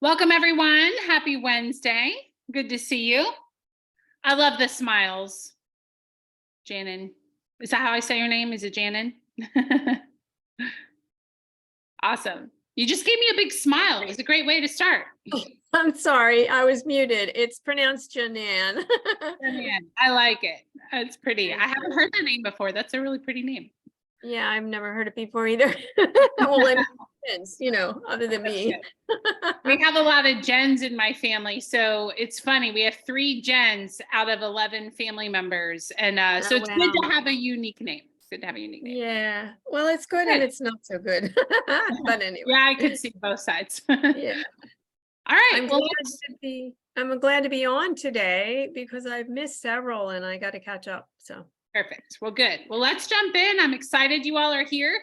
Welcome, everyone. Happy Wednesday. Good to see you. I love the smiles. Janin. Is that how I say your name? Is it Janin? Awesome. You just gave me a big smile. It's a great way to start. I'm sorry, I was muted. It's pronounced Janan. I like it. It's pretty. I Thank haven't you. heard that name before. That's a really pretty name. Yeah, I've never heard it before either. Well, I mean, friends, other than That's me. good. We have a lot of Jens in my family, so it's funny. We have 3 Jens out of 11 family members, and so Oh, it's good to wow. have a unique name. It's good to have a unique name. Yeah. Well, it's good and Good. it's not so good. But anyway, Yeah, I could see both sides. yeah. All right. I'm Well, glad to be on today because I've missed several and I got to catch up. So, perfect. Well, good. Well, let's jump in. I'm excited you all are here.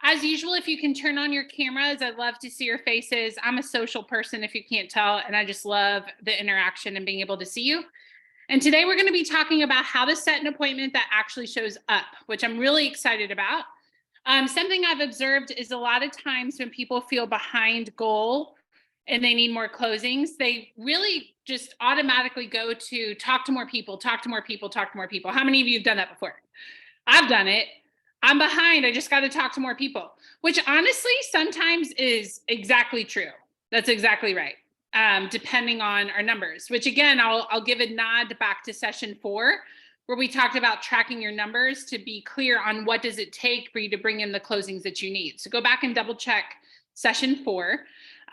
As usual, if you can turn on your cameras, I'd love to see your faces. I'm a social person, if you can't tell, and I just love the interaction and being able to see you. And today we're going to be talking about how to set an appointment that actually shows up, which I'm really excited about. Something I've observed is a lot of times when people feel behind goal and they need more closings, they really just automatically go to talk to more people, talk to more people, talk to more people. How many of you have done that before? I've done it. I'm behind. I just got to talk to more people, which honestly sometimes is exactly true. That's exactly right. Depending on our numbers, which again, I'll give a nod back to session 4, where we talked about tracking your numbers to be clear on what does it take for you to bring in the closings that you need. So go back and double check session 4.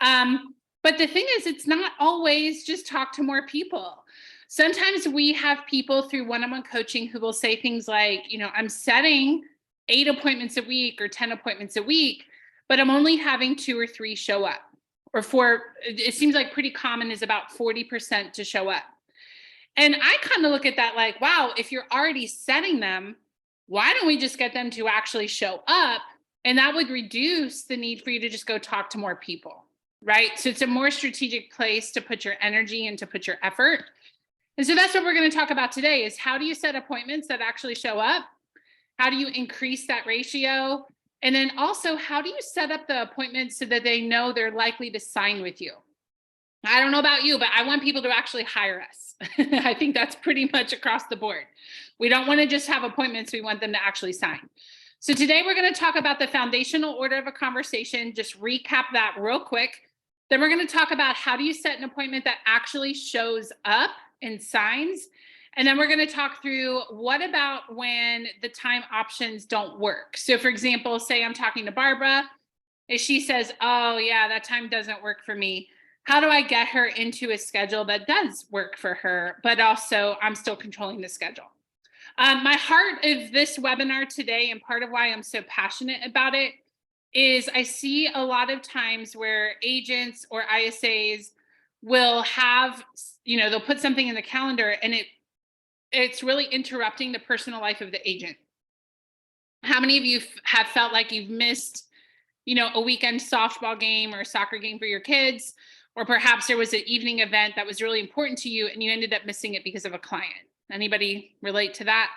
But the thing is, it's not always just talk to more people. Sometimes we have people through one-on-one coaching who will say things like, I'm setting 8 appointments a week or 10 appointments a week, but I'm only having 2 or 3 show up. Or it seems like pretty common is about 40% to show up. And I kind of look at that like, wow, if you're already setting them, why don't we just get them to actually show up? And that would reduce the need for you to just go talk to more people, right? So it's a more strategic place to put your energy and to put your effort. And so that's what we're going to talk about today is how do you set appointments that actually show up? How do you increase that ratio? And then also, how do you set up the appointments so that they know they're likely to sign with you? I don't know about you, but I want people to actually hire us. I think that's pretty much across the board. We don't want to just have appointments. We want them to actually sign. So today we're going to talk about the foundational order of a conversation, just recap that real quick. Then we're going to talk about how do you set an appointment that actually shows up and signs. And then we're going to talk through what about when the time options don't work. So for example, say I'm talking to Barbara, if she says, oh yeah, that time doesn't work for me. How do I get her into a schedule that does work for her, but also I'm still controlling the schedule? My heart of this webinar today, and part of why I'm so passionate about it, is I see a lot of times where agents or ISAs will have, they'll put something in the calendar and it's really interrupting the personal life of the agent. How many of you have felt like you've missed, a weekend softball game or a soccer game for your kids? Or perhaps there was an evening event that was really important to you and you ended up missing it because of a client. Anybody relate to that?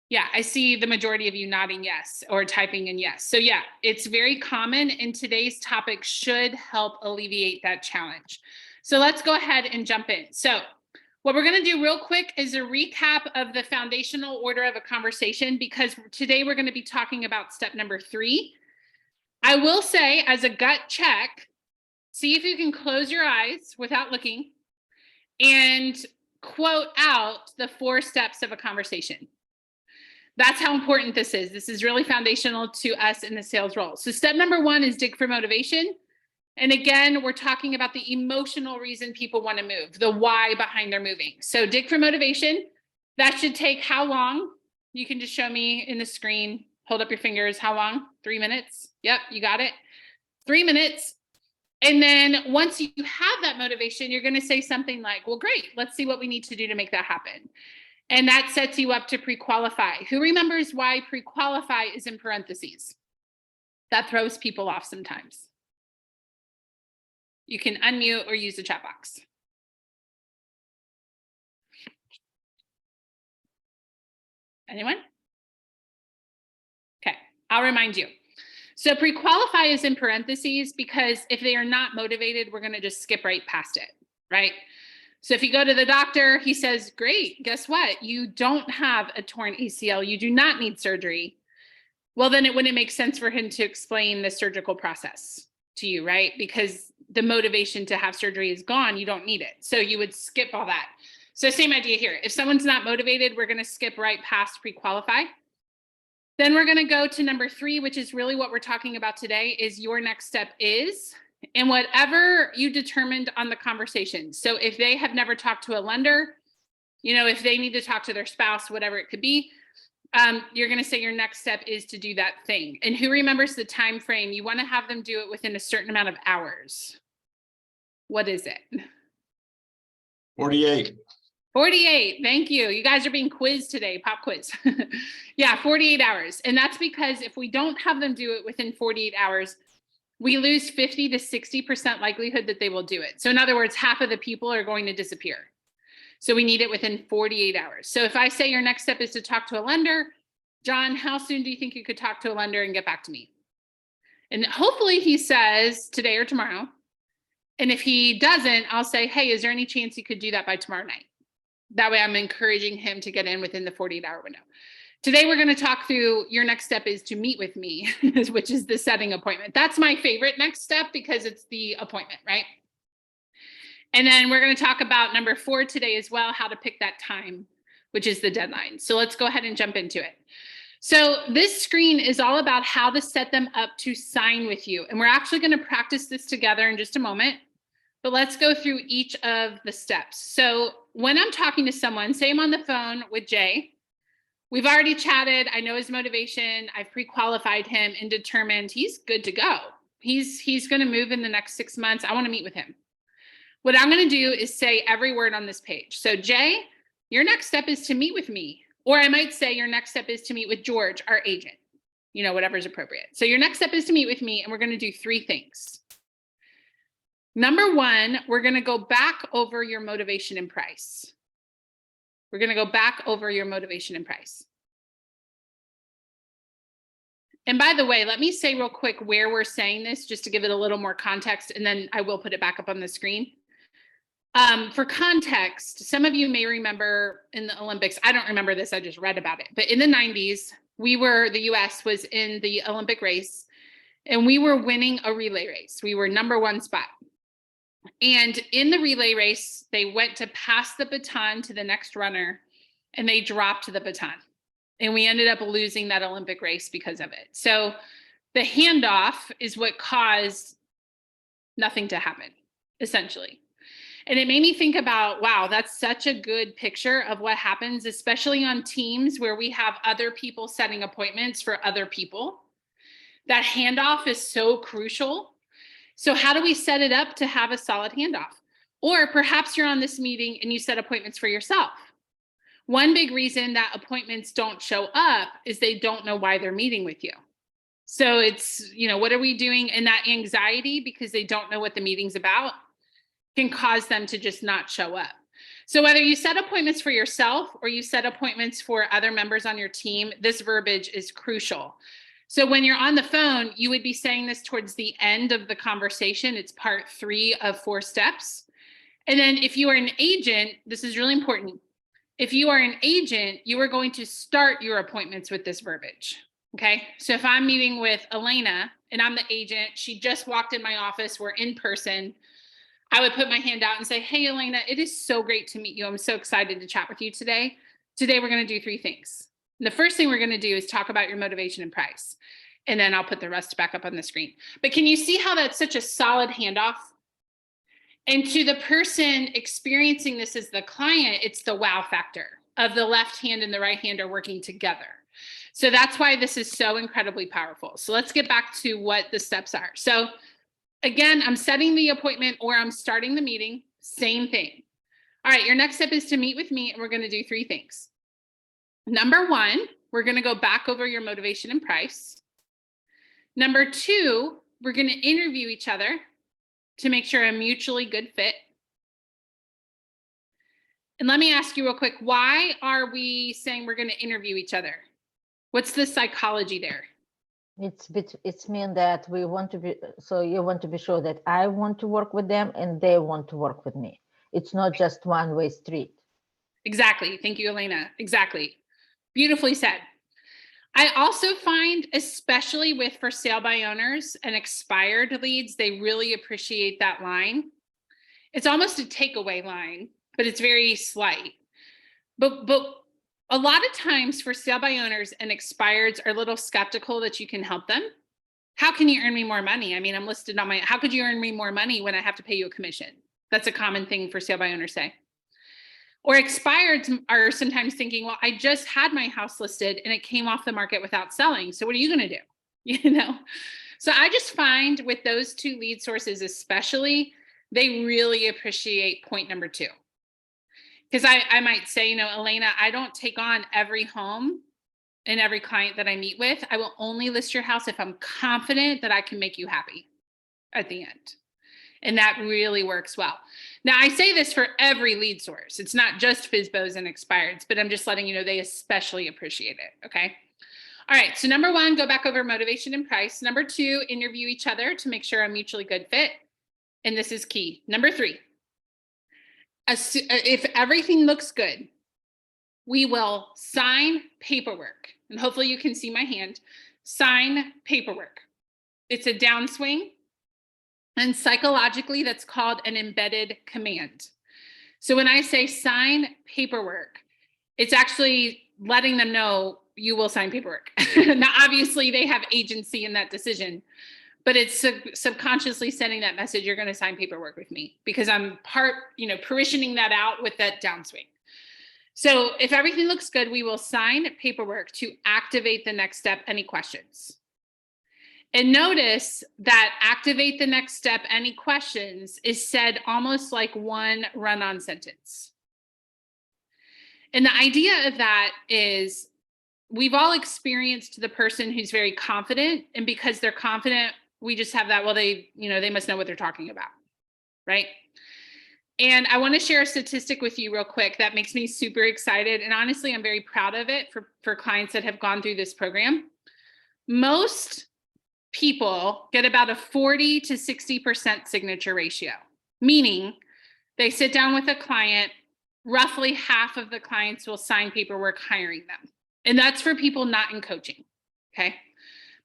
Yeah, I see the majority of you nodding yes or typing in yes. So yeah, it's very common and today's topic should help alleviate that challenge. So let's go ahead and jump in. So what we're going to do real quick is a recap of the foundational order of a conversation because today we're going to be talking about step number 3. I will say as a gut check, see if you can close your eyes without looking and quote out the 4 steps of a conversation. That's how important this is. This is really foundational to us in the sales role. So step number 1 is dig for motivation. And again, we're talking about the emotional reason people want to move, the why behind their moving. So dig for motivation. That should take how long? You can just show me in the screen. Hold up your fingers. How long? 3 minutes. Yep, you got it. 3 minutes. And then once you have that motivation, you're going to say something like, well, great, let's see what we need to do to make that happen. And that sets you up to pre-qualify. Who remembers why pre-qualify is in parentheses? That throws people off sometimes. You can unmute or use the chat box. Anyone? Okay, I'll remind you. So pre-qualify is in parentheses because if they are not motivated, we're going to just skip right past it, right? So if you go to the doctor, he says, great, guess what? You don't have a torn ACL. You do not need surgery. Well, then it wouldn't make sense for him to explain the surgical process to you, right? Because the motivation to have surgery is gone. You don't need it. So you would skip all that. So same idea here. If someone's not motivated, we're going to skip right past pre-qualify. Then we're going to go to number 3, which is really what we're talking about today, is your next step is, and whatever you determined on the conversation. So if they have never talked to a lender, if they need to talk to their spouse, whatever it could be, you're going to say your next step is to do that thing. And who remembers the time frame? You want to have them do it within a certain amount of hours. What is it? 48. 48. Thank you. You guys are being quizzed today, pop quiz. Yeah, 48 hours. And that's because if we don't have them do it within 48 hours, we lose 50 to 60% likelihood that they will do it. So in other words, half of the people are going to disappear. So we need it within 48 hours. So if I say your next step is to talk to a lender, John, how soon do you think you could talk to a lender and get back to me? And hopefully he says today or tomorrow. And if he doesn't, I'll say, hey, is there any chance you could do that by tomorrow night? That way I'm encouraging him to get in within the 48-hour window. Today, we're going to talk through your next step is to meet with me, which is the setting appointment. That's my favorite next step because it's the appointment, right? And then we're going to talk about number 4 today as well, how to pick that time, which is the deadline. So let's go ahead and jump into it. So this screen is all about how to set them up to sign with you. And we're actually going to practice this together in just a moment. But let's go through each of the steps. So when I'm talking to someone, say I'm on the phone with Jay, we've already chatted. I know his motivation. I've pre-qualified him and determined he's good to go. He's going to move in the next 6 months. I want to meet with him. What I'm going to do is say every word on this page. So Jay, your next step is to meet with me. Or I might say your next step is to meet with George, our agent, whatever's appropriate. So your next step is to meet with me, and we're going to do 3 things. Number 1, we're going to go back over your motivation and price. We're going to go back over your motivation and price. And by the way, let me say real quick where we're saying this, just to give it a little more context, and then I will put it back up on the screen. For context, some of you may remember in the Olympics, I don't remember this, I just read about it, but in the 90s, the US was in the Olympic race, and we were winning a relay race. We were number 1 spot. And in the relay race, they went to pass the baton to the next runner, and they dropped the baton. And we ended up losing that Olympic race because of it. So the handoff is what caused nothing to happen, essentially. And it made me think about, wow, that's such a good picture of what happens, especially on teams where we have other people setting appointments for other people. That handoff is so crucial. So how do we set it up to have a solid handoff? Or perhaps you're on this meeting and you set appointments for yourself. One big reason that appointments don't show up is they don't know why they're meeting with you. So it's, what are we doing? And that anxiety, because they don't know what the meeting's about, can cause them to just not show up. So whether you set appointments for yourself or you set appointments for other members on your team, this verbiage is crucial. So when you're on the phone, you would be saying this towards the end of the conversation. It's part 3 of 4 steps. And then if you are an agent, this is really important. If you are an agent, you are going to start your appointments with this verbiage. Okay. So if I'm meeting with Elena and I'm the agent, she just walked in my office, we're in person, I would put my hand out and say, hey, Elena, it is so great to meet you. I'm so excited to chat with you today. Today, we're going to do 3 things. And the first thing we're going to do is talk about your motivation and price. And then I'll put the rest back up on the screen. But can you see how that's such a solid handoff? And to the person experiencing this as the client, it's the wow factor of the left hand and the right hand are working together. So that's why this is so incredibly powerful. So let's get back to what the steps are. So again, I'm setting the appointment or I'm starting the meeting, same thing. All right, your next step is to meet with me, and we're going to do 3 things. Number 1, we're going to go back over your motivation and price. Number 2, we're going to interview each other to make sure a mutually good fit. And let me ask you real quick, why are we saying we're going to interview each other? What's the psychology there? It's mean that we want to be, so you want to be sure that I want to work with them and they want to work with me. It's not just one-way street. Exactly. Thank you, Elena. Exactly. Beautifully said. I also find, especially with for sale by owners and expired leads, they really appreciate that line. It's almost a takeaway line, but it's very slight. But a lot of times for sale by owners and expireds are a little skeptical that you can help them. How can you earn me more money? I mean, I'm listed on how could you earn me more money when I have to pay you a commission? That's a common thing for sale by owners say. Or expireds are sometimes thinking, well, I just had my house listed and it came off the market without selling. So what are you going to do? You know? So I just find with those two lead sources, especially, they really appreciate point number 2. Because I might say, you know, Elena, I don't take on every home and every client that I meet with. I will only list your house if I'm confident that I can make you happy at the end. And that really works well. Now, I say this for every lead source. It's not just FSBOs and expireds, but I'm just letting you know they especially appreciate it, okay? All right, so number 1, go back over motivation and price. Number 2, interview each other to make sure a mutually good fit. And this is key. Number 3, if everything looks good, we will sign paperwork. And hopefully you can see my hand. Sign paperwork. It's a downswing. And psychologically, that's called an embedded command. So when I say sign paperwork, it's actually letting them know you will sign paperwork. Now, obviously, they have agency in that decision, but it's subconsciously sending that message, you're going to sign paperwork with me because I'm parishioning that out with that downswing. So if everything looks good, we will sign paperwork to activate the next step. Any questions? And notice that activate the next step, any questions, is said almost like one run-on sentence. And the idea of that is we've all experienced the person who's very confident, and because they're confident, we just have that, well, they must know what they're talking about, right? And I want to share a statistic with you real quick that makes me super excited. And honestly, I'm very proud of it for clients that have gone through this program. Most people get about a 40 to 60% signature ratio, meaning they sit down with a client, roughly half of the clients will sign paperwork hiring them. And that's for people not in coaching, okay?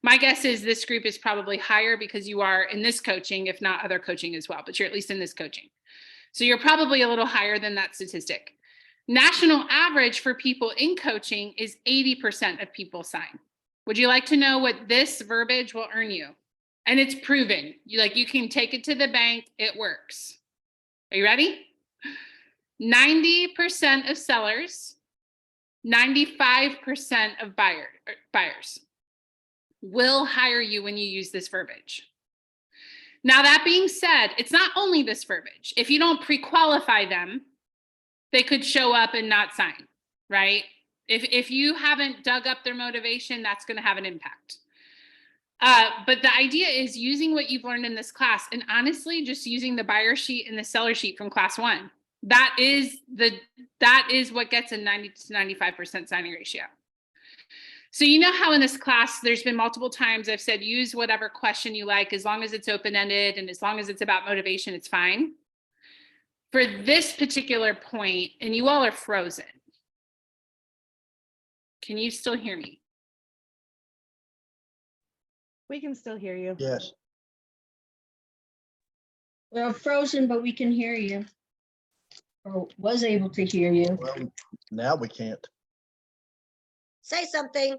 My guess is this group is probably higher because you are in this coaching, if not other coaching as well, but you're at least in this coaching. So you're probably a little higher than that statistic. National average for people in coaching is 80% of people sign. Would you like to know what this verbiage will earn you? And it's proven. You can take it to the bank. It works. Are you ready? 90% of sellers, 95% of buyers will hire you when you use this verbiage. Now, that being said, it's not only this verbiage. If you don't pre-qualify them, they could show up and not sign, right? If you haven't dug up their motivation, that's going to have an impact. But the idea is using what you've learned in this class, and honestly, just using the buyer sheet and the seller sheet from class 1. That is what gets a 90 to 95% signing ratio. So you know how in this class, there's been multiple times I've said, use whatever question you like, as long as it's open-ended and as long as it's about motivation, it's fine. For this particular point, and you all are frozen. Can you still hear me? We can still hear you. Yes. We're frozen, but we can hear you. Or was able to hear you. Well, now we can't. Say something.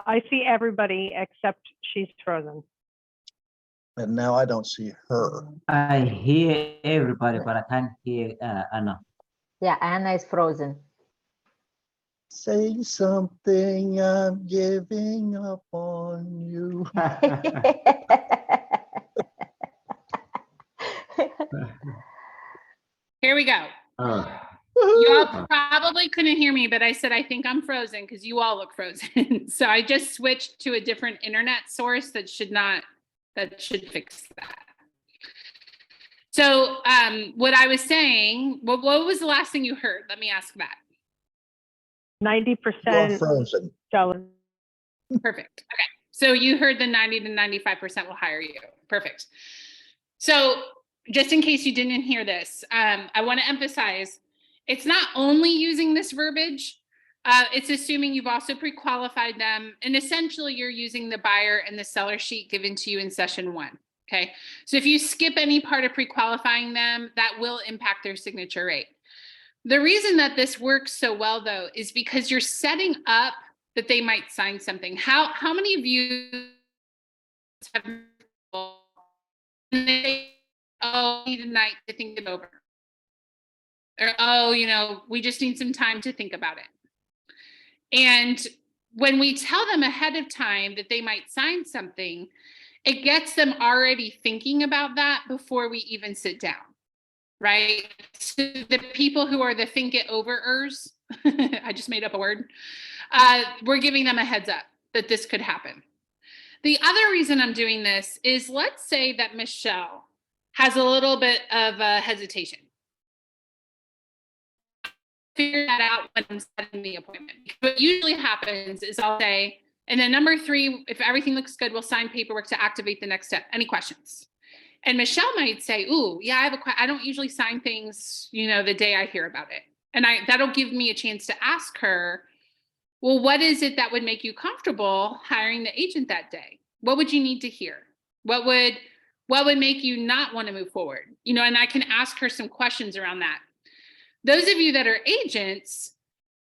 I see everybody except she's frozen. And now I don't see her. I hear everybody, but I can't hear Anna. Yeah, Anna is frozen. Say something, I'm giving up on you. Here we go. Oh, You all probably couldn't hear me, but I said, I think I'm frozen because you all look frozen. So I just switched to a different internet source that should fix that. So what I was saying, what was the last thing you heard? Let me ask that. You're 90% frozen. jealous. Perfect. Okay. So you heard the 90 to 95% will hire you. Perfect. So just in case you didn't hear this, I want to emphasize it's not only using this verbiage, it's assuming you've also pre-qualified them. And essentially you're using the buyer and the seller sheet given to you in session 1. Okay. So if you skip any part of pre-qualifying them, that will impact their signature rate. The reason that this works so well though, is because you're setting up that they might sign something. How many of you have, and they say, oh, I need a night to think it over? Or, oh, you know, we just need some time to think about it. And when we tell them ahead of time that they might sign something, it gets them already thinking about that before we even sit down, right? So the people who are the think it overers, I just made up a word, we're giving them a heads up that this could happen. The other reason I'm doing this is, let's say that Michelle has a little bit of a hesitation. Figure that out when I'm setting the appointment. What usually happens is I'll say, and then number 3, if everything looks good, we'll sign paperwork to activate the next step. Any questions? And Michelle might say, ooh, yeah, I don't usually sign things, you know, the day I hear about it. And that'll give me a chance to ask her, well, what is it that would make you comfortable hiring the agent that day? What would you need to hear? What would make you not want to move forward? You know, and I can ask her some questions around that. Those of you that are agents,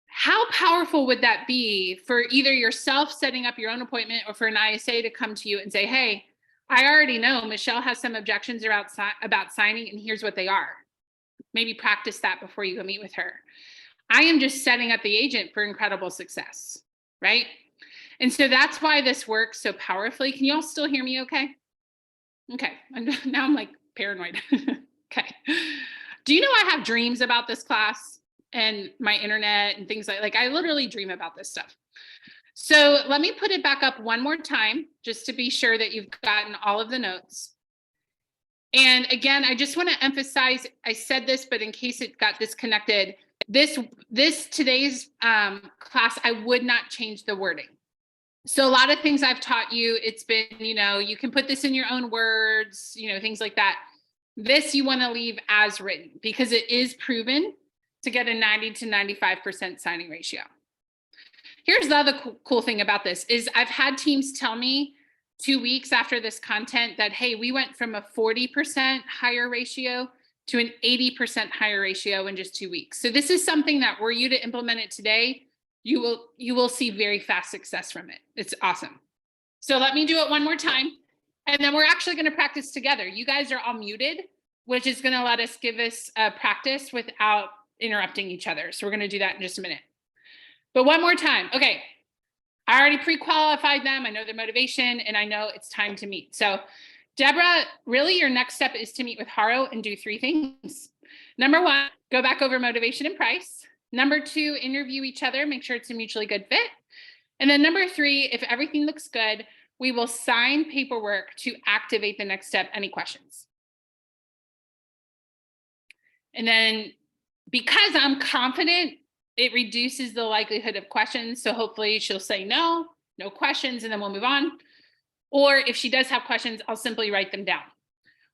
how powerful would that be for either yourself setting up your own appointment or for an ISA to come to you and say, hey, I already know Michelle has some objections about signing, and here's what they are. Maybe practice that before you go meet with her. I am just setting up the agent for incredible success, right? And so that's why this works so powerfully. Can you all still hear me okay? Okay, now I'm like paranoid. Okay. Do you know I have dreams about this class and my internet and things like I literally dream about this stuff. So let me put it back up one more time, just to be sure that you've gotten all of the notes. And again, I just want to emphasize, I said this, but in case it got disconnected, today's class, I would not change the wording. So a lot of things I've taught you, it's been, you know, you can put this in your own words, you know, things like that. This you want to leave as written because it is proven to get a 90 to 95% signing ratio. Here's the other cool thing about this is I've had teams tell me 2 weeks after this content that, hey, we went from a 40% higher ratio to an 80% higher ratio in just 2 weeks. So this is something that were you to implement it today, you will see very fast success from it. It's awesome. So let me do it one more time. And then we're actually going to practice together. You guys are all muted, which is going to let us give us practice without interrupting each other. So we're going to do that in just a minute. But one more time. Okay. I already pre-qualified them. I know their motivation and I know it's time to meet. So Deborah, really your next step is to meet with Haro and do 3 things. Number 1, go back over motivation and price. Number 2, interview each other, make sure it's a mutually good fit. And then number 3, if everything looks good, we will sign paperwork to activate the next step. Any questions? And then because I'm confident, it reduces the likelihood of questions. So hopefully she'll say no questions, and then we'll move on. Or if she does have questions, I'll simply write them down.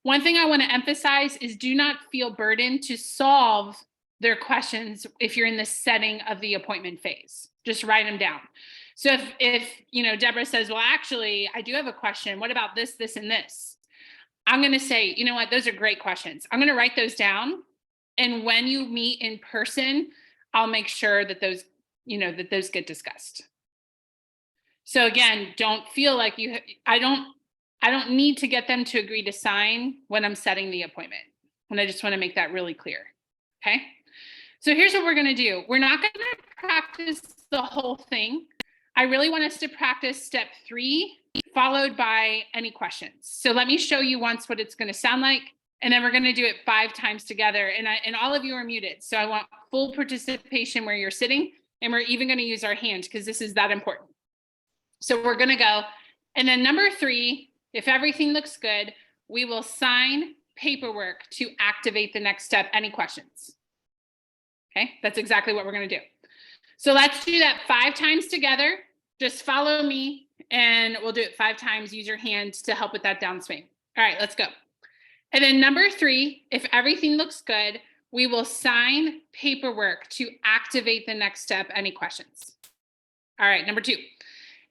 One thing I want to emphasize is do not feel burdened to solve their questions if you're in the setting of the appointment phase. Just write them down. So if you know, Deborah says, well, actually, I do have a question. What about this, this, and this? I'm going to say, you know what? Those are great questions. I'm going to write those down. And when you meet in person, I'll make sure that those, you know, that those get discussed. So again, don't feel like I don't need to get them to agree to sign when I'm setting the appointment. And I just want to make that really clear. Okay. So here's what we're going to do. We're not going to practice the whole thing. I really want us to practice step 3, followed by any questions. So let me show you once what it's going to sound like. And then we're going to do it 5 times together. And all of you are muted. So I want full participation where you're sitting. And we're even going to use our hand because this is that important. So we're going to go. And then number 3, if everything looks good, we will sign paperwork to activate the next step. Any questions? Okay, that's exactly what we're going to do. So let's do that 5 times together. Just follow me and we'll do it 5 times. Use your hand to help with that downswing. All right, let's go. And then number 3, if everything looks good, we will sign paperwork to activate the next step. Any questions? All right, number 2.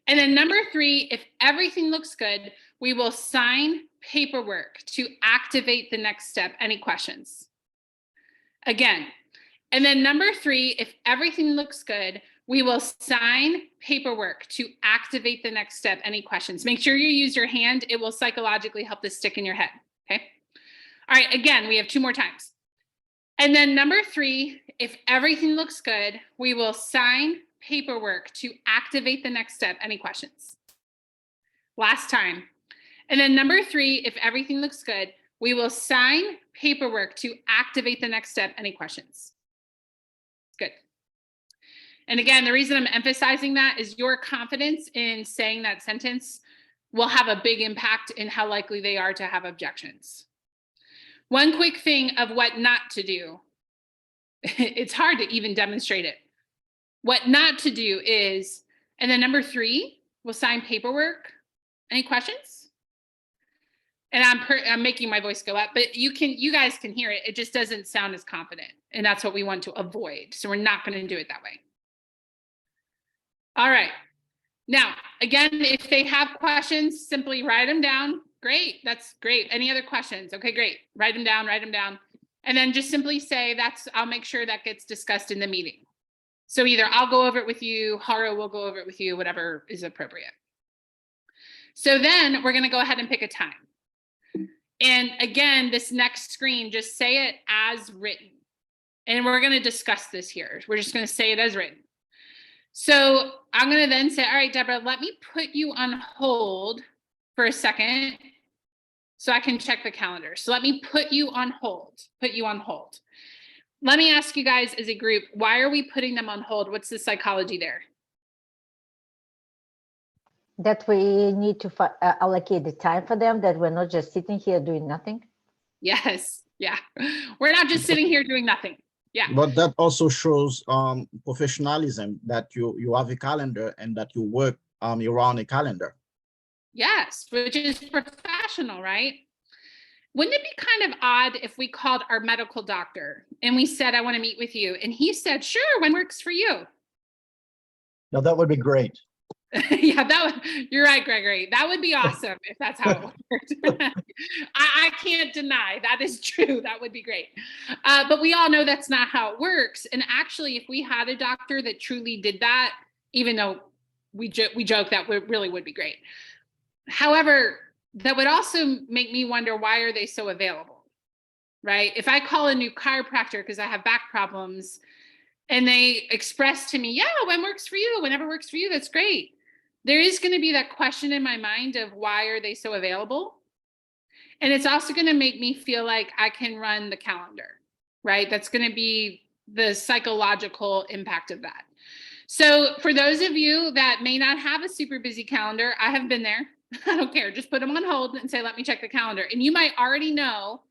And then number 3, if everything looks good, we will sign paperwork to activate the next step. Any questions? Again. And then number 3, if everything looks good, we will sign paperwork to activate the next step. Any questions? Make sure you use your hand. It will psychologically help this stick in your head. Okay. All right. Again, we have 2 more times. And then number 3, if everything looks good, we will sign paperwork to activate the next step. Any questions? Last time. And then number 3, if everything looks good, we will sign paperwork to activate the next step. Any questions? Good. And again, the reason I'm emphasizing that is your confidence in saying that sentence will have a big impact in how likely they are to have objections. One quick thing of what not to do. It's hard to even demonstrate it. What not to do is, and then number 3, we'll sign paperwork. Any questions? And I'm making my voice go up, but you guys can hear it. It just doesn't sound as confident. And that's what we want to avoid. So we're not going to do it that way. All right. Now, again, if they have questions, simply write them down. Great. That's great. Any other questions? Okay, great. Write them down, write them down. And then just simply say I'll make sure that gets discussed in the meeting. So either I'll go over it with you, Haro will go over it with you, whatever is appropriate. So then we're going to go ahead and pick a time. And again, this next screen, just say it as written. And we're going to discuss this here. We're just going to say it as written. So I'm going to then say, all right, Deborah, let me put you on hold for a second so I can check the calendar. So let me put you on hold, Let me ask you guys as a group, why are we putting them on hold? What's the psychology there? That we need to allocate the time for them, that we're not just sitting here doing nothing. Yes. Yeah. We're not just sitting here doing nothing. Yeah. But that also shows professionalism, that you have a calendar and that you work around a calendar. Yes, which is professional, right? Wouldn't it be kind of odd if we called our medical doctor and we said, I want to meet with you. And he said, sure, when works for you? No, that would be great. Yeah, you're right, Gregory. That would be awesome if that's how it worked. I can't deny that is true. That would be great. But we all know that's not how it works. And actually, if we had a doctor that truly did that, even though we joke that really would be great. However, that would also make me wonder, why are they so available, right? If I call a new chiropractor because I have back problems and they express to me, yeah, when works for you, whenever works for you, that's great. There is going to be that question in my mind of why are they so available? And it's also going to make me feel like I can run the calendar, right? That's going to be the psychological impact of that. So for those of you that may not have a super busy calendar, I have been there. I don't care. Just put them on hold and say, let me check the calendar. And you might already know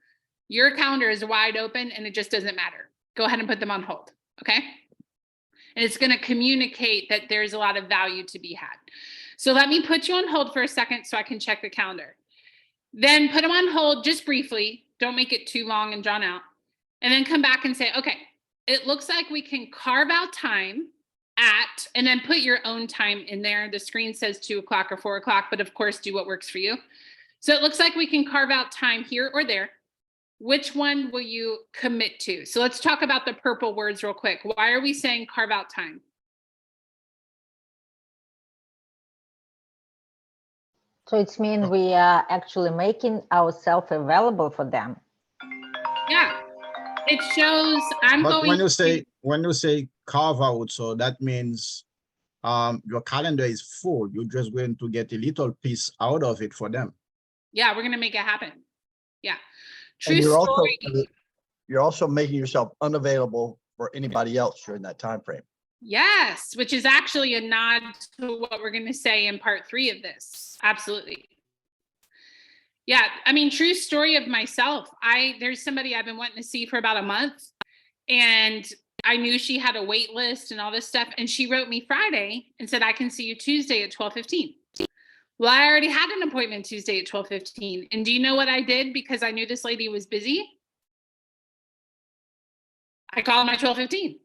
your calendar is wide open and it just doesn't matter. Go ahead and put them on hold. Okay. And it's going to communicate that there's a lot of value to be had. So let me put you on hold for a second so I can check the calendar. Then put them on hold just briefly. Don't make it too long and drawn out. And then come back and say, okay, it looks like we can carve out time at, and then put your own time in there. The screen says 2 o'clock or 4 o'clock, but of course, do what works for you. So it looks like we can carve out time here or there. Which one will you commit to? So let's talk about the purple words real quick. Why are we saying carve out time? So it's mean we are actually making ourselves available for them. Yeah, it shows I'm But going when you say carve out, so that means your calendar is full. You're just going to get a little piece out of it for them. Yeah, we're going to make it happen. Yeah. True And story. you're also making yourself unavailable for anybody else during that time frame. Yes, which is actually a nod to what we're going to say in part 3 of this. Absolutely. Yeah, I mean, true story of myself. There's somebody I've been wanting to see for about a month, and I knew she had a wait list and all this stuff. And she wrote me Friday and said, I can see you Tuesday at 12:15. Well, I already had an appointment Tuesday at 12:15. And do you know what I did? Because I knew this lady was busy. I called my 12:15.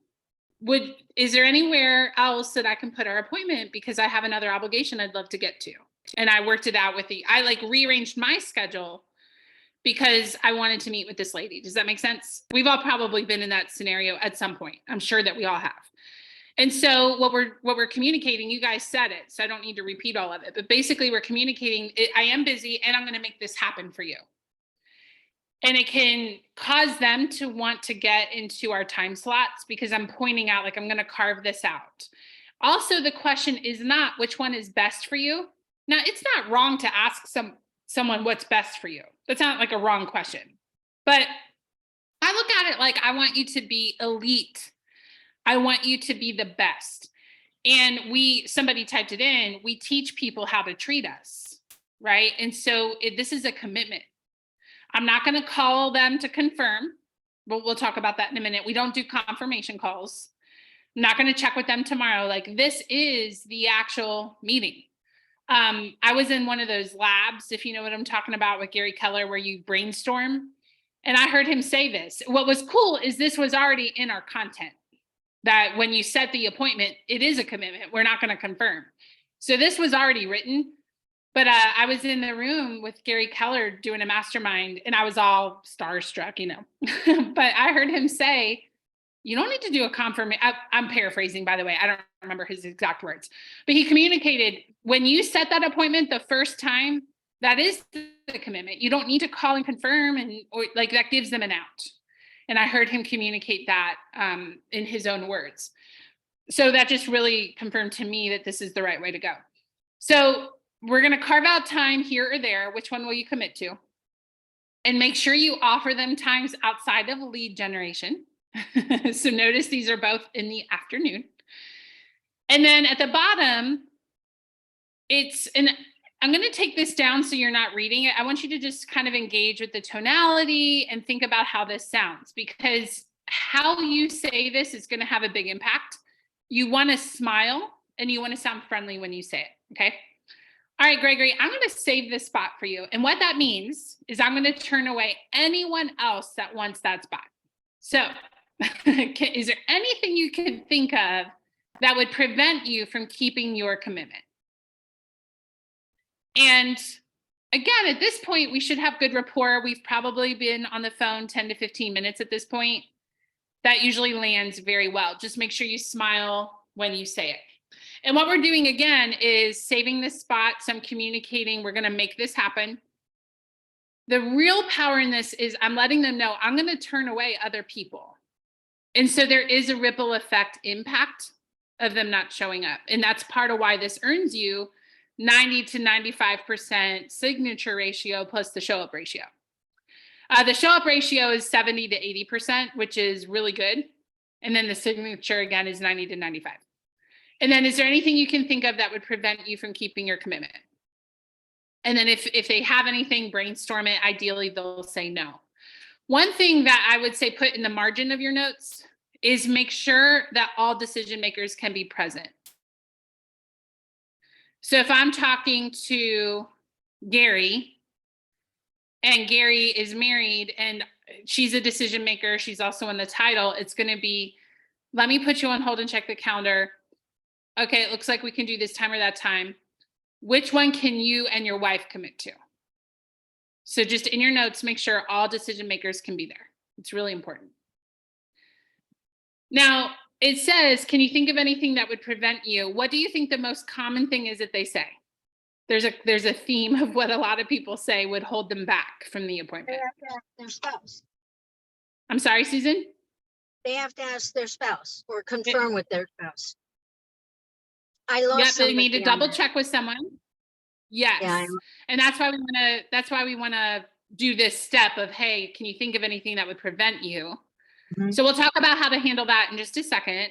Is there anywhere else that I can put our appointment? Because I have another obligation I'd love to get to. And I worked it out with I like rearranged my schedule because I wanted to meet with this lady. Does that make sense? We've all probably been in that scenario at some point. I'm sure that we all have. And so what we're communicating, you guys said it, so I don't need to repeat all of it, but basically we're communicating, I am busy and I'm going to make this happen for you. And it can cause them to want to get into our time slots because I'm pointing out, like, I'm going to carve this out. Also, the question is not which one is best for you. Now, it's not wrong to ask someone what's best for you. That's not like a wrong question. But I look at it like, I want you to be elite. I want you to be the best. And somebody typed it in, we teach people how to treat us, right? And so this is a commitment. I'm not going to call them to confirm, but we'll talk about that in a minute. We don't do confirmation calls. I'm not going to check with them tomorrow. Like, this is the actual meeting. I was in one of those labs, if you know what I'm talking about, with Gary Keller, where you brainstorm. And I heard him say this. What was cool is this was already in our content, that when you set the appointment, it is a commitment. We're not going to confirm. So this was already written. But I was in the room with Gary Keller doing a mastermind, and I was all starstruck, you know. But I heard him say, you don't need to do a confirmation. I'm paraphrasing, by the way. I don't remember his exact words. But he communicated, when you set that appointment the first time, that is the commitment. You don't need to call and confirm, or like that gives them an out. And I heard him communicate that in his own words. So that just really confirmed to me that this is the right way to go. So we're going to carve out time here or there. Which one will you commit to? And make sure you offer them times outside of lead generation. So notice these are both in the afternoon. And then at the bottom, I'm going to take this down so you're not reading it. I want you to just kind of engage with the tonality and think about how this sounds, because how you say this is going to have a big impact. You want to smile and you want to sound friendly when you say it. Okay. All right, Gregory, I'm going to save this spot for you. And what that means is I'm going to turn away anyone else that wants that spot. So is there anything you can think of that would prevent you from keeping your commitment? And again, at this point, we should have good rapport. We've probably been on the phone 10 to 15 minutes at this point. That usually lands very well. Just make sure you smile when you say it. And what we're doing again is saving this spot. So I'm communicating, we're going to make this happen. The real power in this is I'm letting them know I'm going to turn away other people. And so there is a ripple effect impact of them not showing up. And that's part of why this earns you 90 to 95% signature ratio plus the show up ratio. The show up ratio is 70 to 80%, which is really good. And then the signature again is 90 to 95. And then is there anything you can think of that would prevent you from keeping your commitment? And then if they have anything, brainstorm it. Ideally, they'll say no. One thing that I would say put in the margin of your notes is make sure that all decision makers can be present. So if I'm talking to Gary and Gary is married and she's a decision maker, she's also in the title, it's going to be, let me put you on hold and check the calendar. Okay, it looks like we can do this time or that time. Which one can you and your wife commit to? So just in your notes, make sure all decision makers can be there. It's really important. Now, it says, can you think of anything that would prevent you? What do you think the most common thing is that they say? There's a theme of what a lot of people say would hold them back from the They appointment. have to ask their spouse. I'm sorry, Susan? They have to ask their spouse or confirm with their spouse. I lost Yep, they need somebody to on double that. check with someone. Yes. Yeah, And that's why we want to do this step of, hey, can you think of anything that would prevent you? Mhm. So we'll talk about how to handle that in just a second.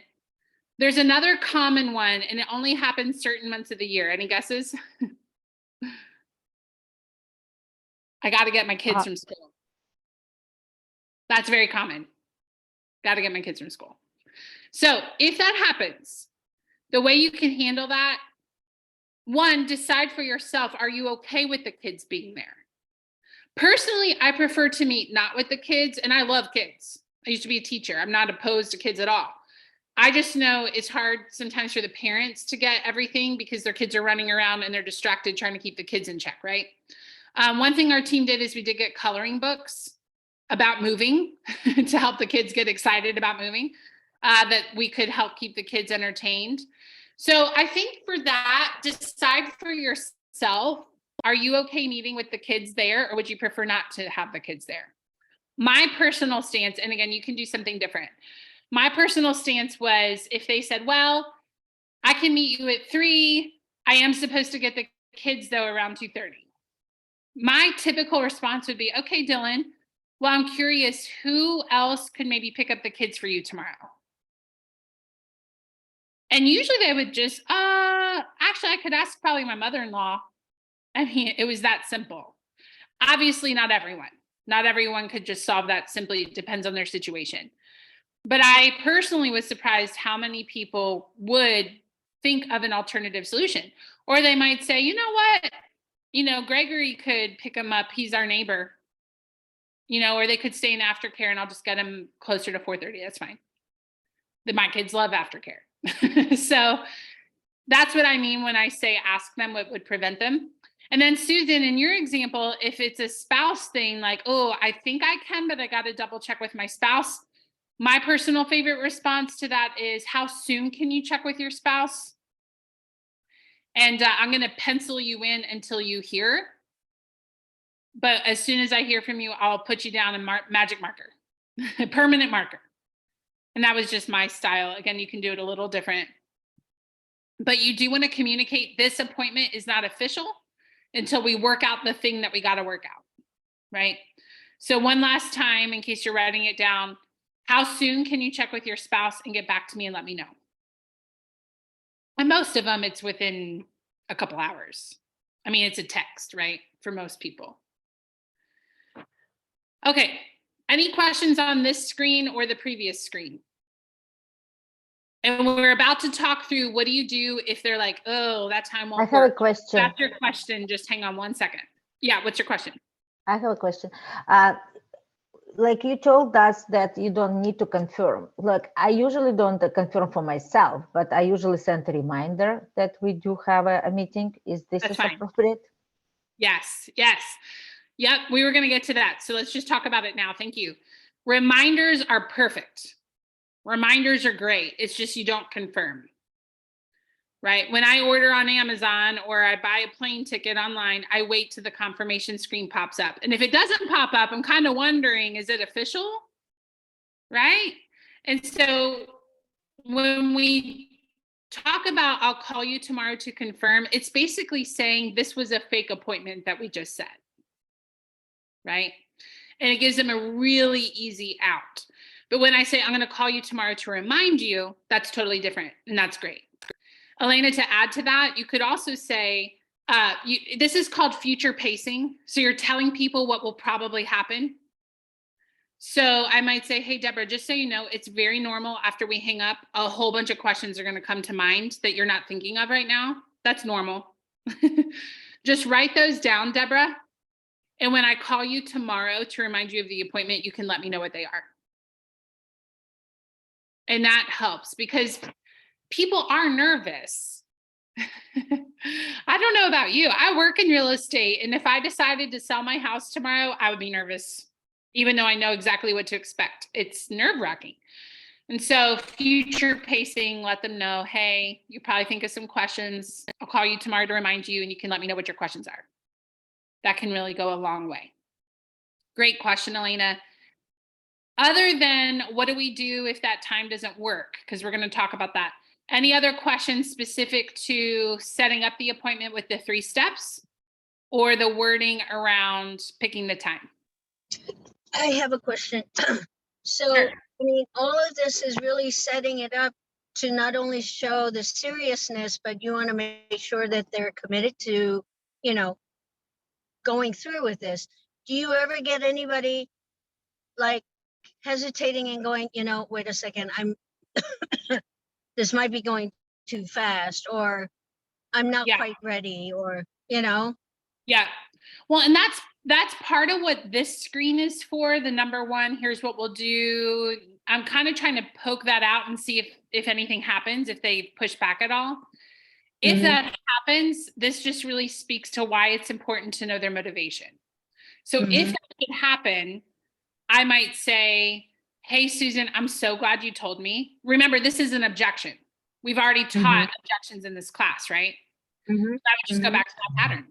There's another common one, and it only happens certain months of the year. Any guesses? I got to get my kids from school. That's very common. Got to get my kids from school. So if that happens, the way you can handle that, one, decide for yourself, are you okay with the kids being there? Personally, I prefer to meet not with the kids, and I love kids. I used to be a teacher. I'm not opposed to kids at all. I just know it's hard sometimes for the parents to get everything because their kids are running around and they're distracted trying to keep the kids in check, right? One thing our team did is we did get coloring books about moving to help the kids get excited about moving, that we could help keep the kids entertained. So I think for that, decide for yourself, are you okay meeting with the kids there, or would you prefer not to have the kids there? My personal stance, and again, you can do something different. My personal stance was if they said, well, I can meet you at 3, I am supposed to get the kids though around 2:30. My typical response would be, okay, Dylan, well, I'm curious, who else could maybe pick up the kids for you tomorrow? And usually they would just, actually, I could ask probably my mother-in-law. I mean, it was that simple. Obviously, not everyone. Not everyone could just solve that simply. It depends on their situation. But I personally was surprised how many people would think of an alternative solution. Or they might say, you know what? Gregory could pick him up. He's our neighbor. Or they could stay in aftercare and I'll just get him closer to 4:30. That's fine. My kids love aftercare. So that's what I mean when I say ask them what would prevent them. And then Susan, in your example, if it's a spouse thing, like, oh, I think I can, but I got to double check with my spouse. My personal favorite response to that is, how soon can you check with your spouse? And I'm going to pencil you in until you hear. But as soon as I hear from you, I'll put you down in magic marker, permanent marker. And that was just my style. Again, you can do it a little different. But you do want to communicate this appointment is not official until we work out the thing that we got to work out, right? So one last time, in case you're writing it down, how soon can you check with your spouse and get back to me and let me know? And most of them, it's within a couple hours. I mean, it's a text, right? For most people. Okay. Any questions on this screen or the previous screen? And we're about to talk through, what do you do if they're like, oh, that time won't I have a work? question. That's your question. Just hang on one second. Yeah, what's your question? I have a question. Like you told us that you don't need to confirm. Look, I usually don't confirm for myself, but I usually send a reminder that we do have a meeting. Is this That's fine. appropriate? Yes, yes. Yep, we were going to get to that. So let's just talk about it now. Thank you. Reminders are perfect. Reminders are great. It's just you don't confirm, right? When I order on Amazon or I buy a plane ticket online, I wait till the confirmation screen pops up. And if it doesn't pop up, I'm kind of wondering, is it official? Right? And so when we talk about, I'll call you tomorrow to confirm, it's basically saying this was a fake appointment that we just set, right? And it gives them a really easy out. But when I say I'm going to call you tomorrow to remind you, that's totally different. And that's great. Elena, to add to that, you could also say, this is called future pacing. So you're telling people what will probably happen. So I might say, hey, Deborah, just so you know, it's very normal after we hang up, a whole bunch of questions are going to come to mind that you're not thinking of right now. That's normal. Just write those down, Deborah. And when I call you tomorrow to remind you of the appointment, you can let me know what they are. And that helps because people are nervous. I don't know about you. I work in real estate. And if I decided to sell my house tomorrow, I would be nervous, even though I know exactly what to expect. It's nerve-wracking. And so future pacing, let them know, hey, you probably think of some questions. I'll call you tomorrow to remind you, and you can let me know what your questions are. That can really go a long way. Great question, Elena. Other than what do we do if that time doesn't work? Because we're going to talk about that. Any other questions specific to setting up the appointment with the 3 steps or the wording around picking the time? I have a question. So, Sure. I mean, all of this is really setting it up to not only show the seriousness, but you want to make sure that they're committed to, going through with this. Do you ever get anybody like hesitating and going, wait a second, this might be going too fast, or I'm not Yeah. quite ready, or, you know, Yeah. Well, and that's part of what this screen is for. The number one, here's what we'll do. I'm kind of trying to poke that out and see if anything happens, if they push back at all. If that happens, this just really speaks to why it's important to know their motivation. So if that could happen, I might say, hey, Susan, I'm so glad you told me. Remember, this is an objection. We've already taught objections in this class, right? I would just go back to that pattern.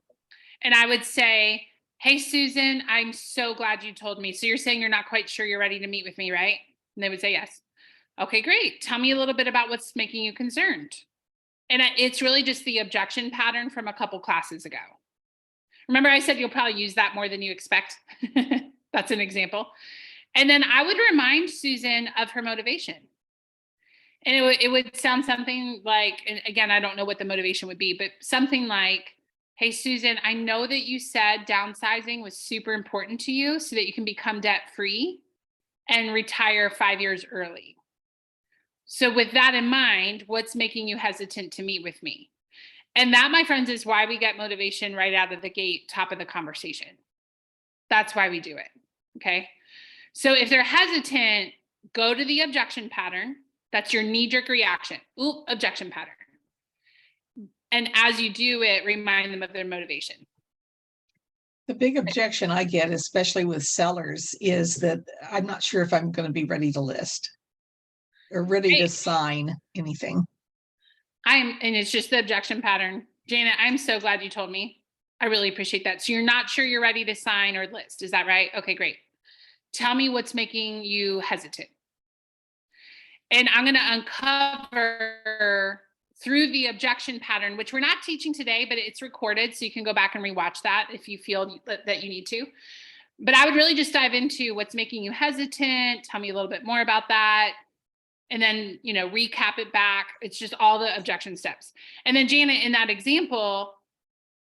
And I would say, hey, Susan, I'm so glad you told me. So you're saying you're not quite sure you're ready to meet with me, right? And they would say, yes. Okay, great. Tell me a little bit about what's making you concerned. And it's really just the objection pattern from a couple classes ago. Remember, I said you'll probably use that more than you expect. That's an example. And then I would remind Susan of her motivation. And it would sound something like, and again, I don't know what the motivation would be, but something like, hey, Susan, I know that you said downsizing was super important to you so that you can become debt-free and retire 5 years early. So with that in mind, what's making you hesitant to meet with me? And that, my friends, is why we get motivation right out of the gate, top of the conversation. That's why we do it, okay? So if they're hesitant, go to the objection pattern. That's your knee-jerk reaction. Ooh, objection pattern. And as you do it, remind them of their motivation. The big objection I get, especially with sellers, is that I'm not sure if I'm going to be ready to list or ready to sign anything. And it's just the objection pattern. Janet, I'm so glad you told me. I really appreciate that. So you're not sure you're ready to sign or list. Is that right? Okay, great. Tell me what's making you hesitant. And I'm going to uncover through the objection pattern, which we're not teaching today, but it's recorded. So you can go back and rewatch that if you feel that you need to. But I would really just dive into what's making you hesitant. Tell me a little bit more about that. And then, recap it back. It's just all the objection steps. And then Janet, in that example,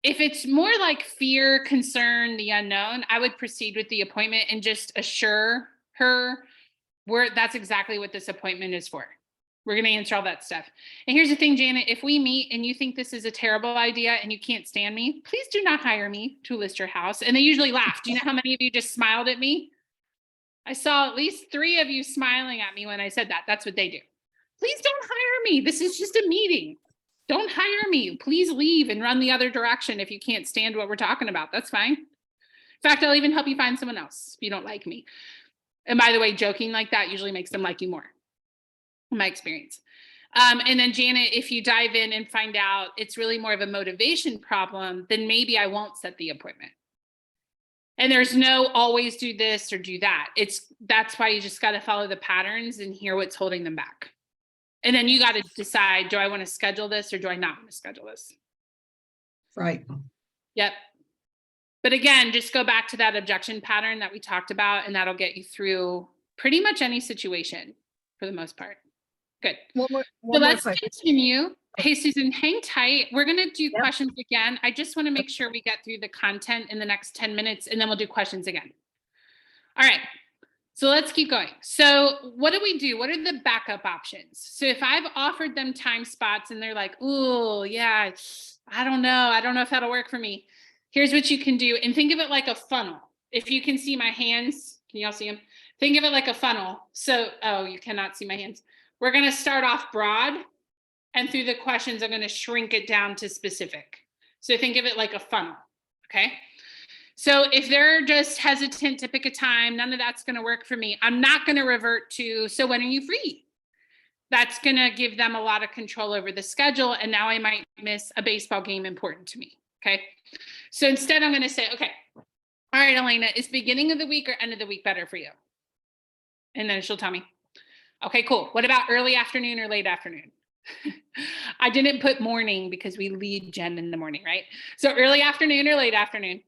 if it's more like fear, concern, the unknown, I would proceed with the appointment and just assure her that's exactly what this appointment is for. We're going to answer all that stuff. And here's the thing, Janet, if we meet and you think this is a terrible idea and you can't stand me, please do not hire me to list your house. And they usually laugh. Do you know how many of you just smiled at me? I saw at least 3 of you smiling at me when I said that. That's what they do. Please don't hire me. This is just a meeting. Don't hire me. Please leave and run the other direction if you can't stand what we're talking about. That's fine. In fact, I'll even help you find someone else if you don't like me. And by the way, joking like that usually makes them like you more, in my experience. And then Janet, if you dive in and find out it's really more of a motivation problem, then maybe I won't set the appointment. And there's no always do this or do that. That's why you just got to follow the patterns and hear what's holding them back. And then you got to decide, do I want to schedule this or do I not want to schedule this? Right. Yep. But again, just go back to that objection pattern that we talked about, and that'll get you through pretty much any situation for the most part. Good. one So more let's question. continue. Hey, Susan, hang tight. We're going to do questions again. I just want to make sure we get through the content in the next 10 minutes, and then we'll do questions again. All right. So let's keep going. So what do we do? What are the backup options? So if I've offered them time spots and they're like, oh, yeah, I don't know if that'll work for me. Here's what you can do. And think of it like a funnel. If you can see my hands, can you all see them? Think of it like a funnel. So, oh, you cannot see my hands. We're going to start off broad. And through the questions, I'm going to shrink it down to specific. So think of it like a funnel. Okay. So if they're just hesitant to pick a time, none of that's going to work for me. I'm not going to revert to, so when are you free? That's going to give them a lot of control over the schedule. And now I might miss a baseball game important to me. Okay. So instead, I'm going to say, okay, all right, Elena, is beginning of the week or end of the week better for you? And then she'll tell me, okay, cool. What about early afternoon or late afternoon? I didn't put morning because we lead gen in the morning, right? So early afternoon or late afternoon.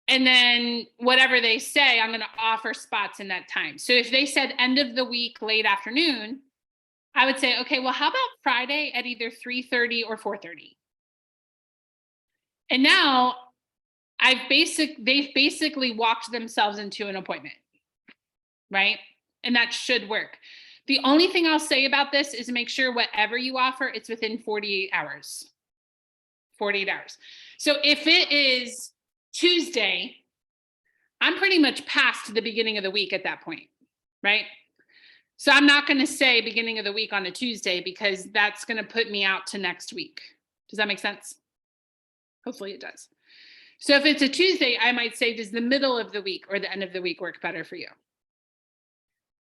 And then whatever they say, I'm going to offer spots in that time. So if they said end of the week, late afternoon, I would say, okay, well, how about Friday at either 3:30 or 4:30? And now they've basically walked themselves into an appointment, right? And that should work. The only thing I'll say about this is make sure whatever you offer, it's within 48 hours. 48 hours. So if it is Tuesday, I'm pretty much past the beginning of the week at that point, right? So I'm not going to say beginning of the week on a Tuesday because that's going to put me out to next week. Does that make sense? Hopefully it does. So if it's a Tuesday, I might say, does the middle of the week or the end of the week work better for you?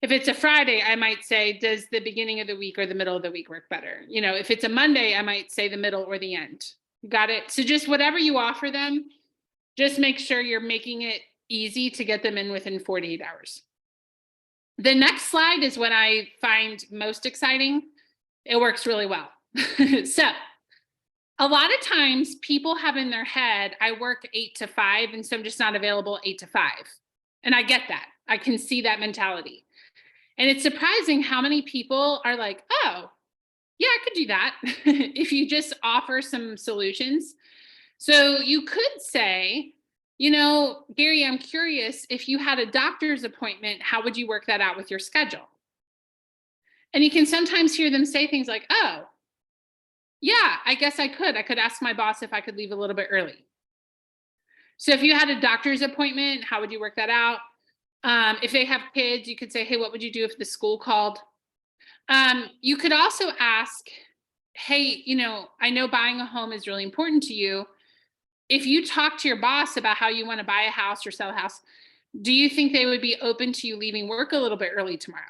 If it's a Friday, I might say, does the beginning of the week or the middle of the week work better? You know, if it's a Monday, I might say the middle or the end. Got it? So just whatever you offer them, just make sure you're making it easy to get them in within 48 hours. The next slide is what I find most exciting. It works really well. So a lot of times people have in their head, I work 8 to 5, and so I'm just not available 8 to 5. And I get that. I can see that mentality. And it's surprising how many people are like, oh, yeah, I could do that if you just offer some solutions. So you could say, you know, Gary, I'm curious, if you had a doctor's appointment, how would you work that out with your schedule? And you can sometimes hear them say things like, oh, yeah, I guess I could. I could ask my boss if I could leave a little bit early. So if you had a doctor's appointment, how would you work that out? If they have kids, you could say, hey, what would you do if the school called? You could also ask, hey, you know, I know buying a home is really important to you. If you talk to your boss about how you want to buy a house or sell a house, do you think they would be open to you leaving work a little bit early tomorrow?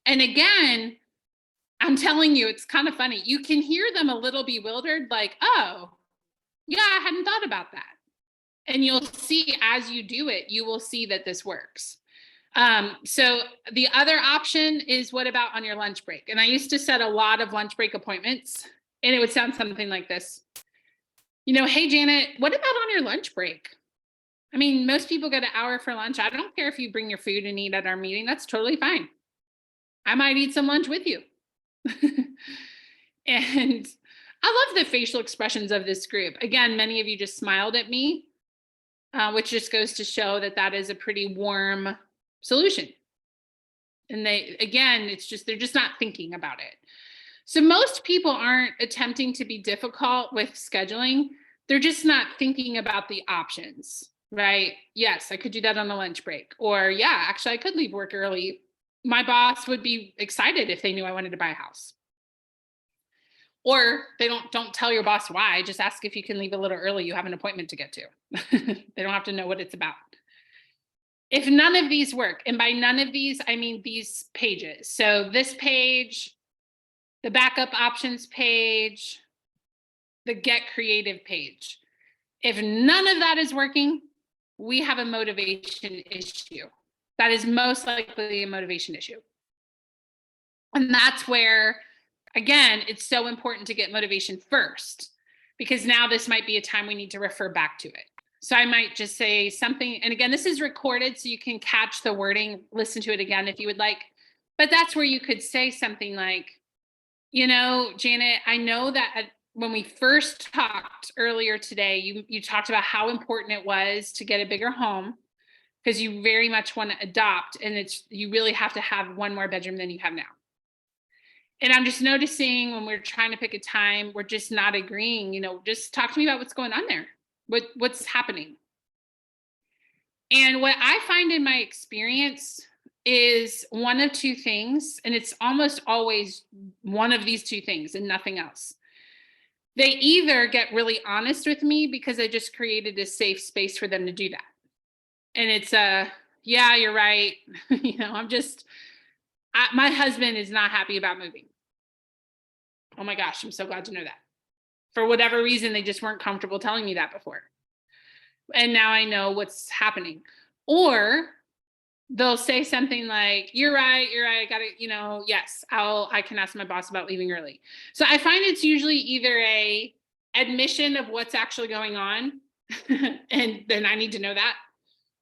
And again, I'm telling you, it's kind of funny. You can hear them a little bewildered, like, oh, yeah, I hadn't thought about that. And you'll see as you do it, you will see that this works. So the other option is, what about on your lunch break? And I used to set a lot of lunch break appointments, and it would sound something like this. You know, hey, Janet, what about on your lunch break? I mean, most people get an hour for lunch. I don't care if you bring your food and eat at our meeting. That's totally fine. I might eat some lunch with you. And I love the facial expressions of this group. Again, many of you just smiled at me, which just goes to show that that is a pretty warm solution. And they're just not thinking about it. So most people aren't attempting to be difficult with scheduling. They're just not thinking about the options, right? Yes, I could do that on a lunch break. Or yeah, actually I could leave work early. My boss would be excited if they knew I wanted to buy a house. Or they don't tell your boss why, just ask if you can leave a little early. You have an appointment to get to. They don't have to know what it's about. If none of these work, and by none of these, I mean these pages. So this page, the backup options page, the get creative page. If none of that is working, we have a motivation issue. That is most likely a motivation issue. And that's where, again, it's so important to get motivation first, because now this might be a time we need to refer back to it. So I might just say something, and again, this is recorded so you can catch the wording, listen to it again if you would like, but that's where you could say something like, you know, Janet, I know that when we first talked earlier today, you talked about how important it was to get a bigger home because you very much want to adopt, and you really have to have one more bedroom than you have now. And I'm just noticing when we're trying to pick a time, we're just not agreeing, you know, just talk to me about what's going on there. What's happening? And what I find in my experience is one of two things, and it's almost always one of these two things and nothing else. They either get really honest with me because I just created a safe space for them to do that. And it's yeah, you're right. You know, my husband is not happy about moving. Oh my gosh, I'm so glad to know that. For whatever reason, they just weren't comfortable telling me that before. And now I know what's happening. Or they'll say something like, you're right, I got it, you know, yes, I can ask my boss about leaving early. So I find it's usually either a admission of what's actually going on, and then I need to know that,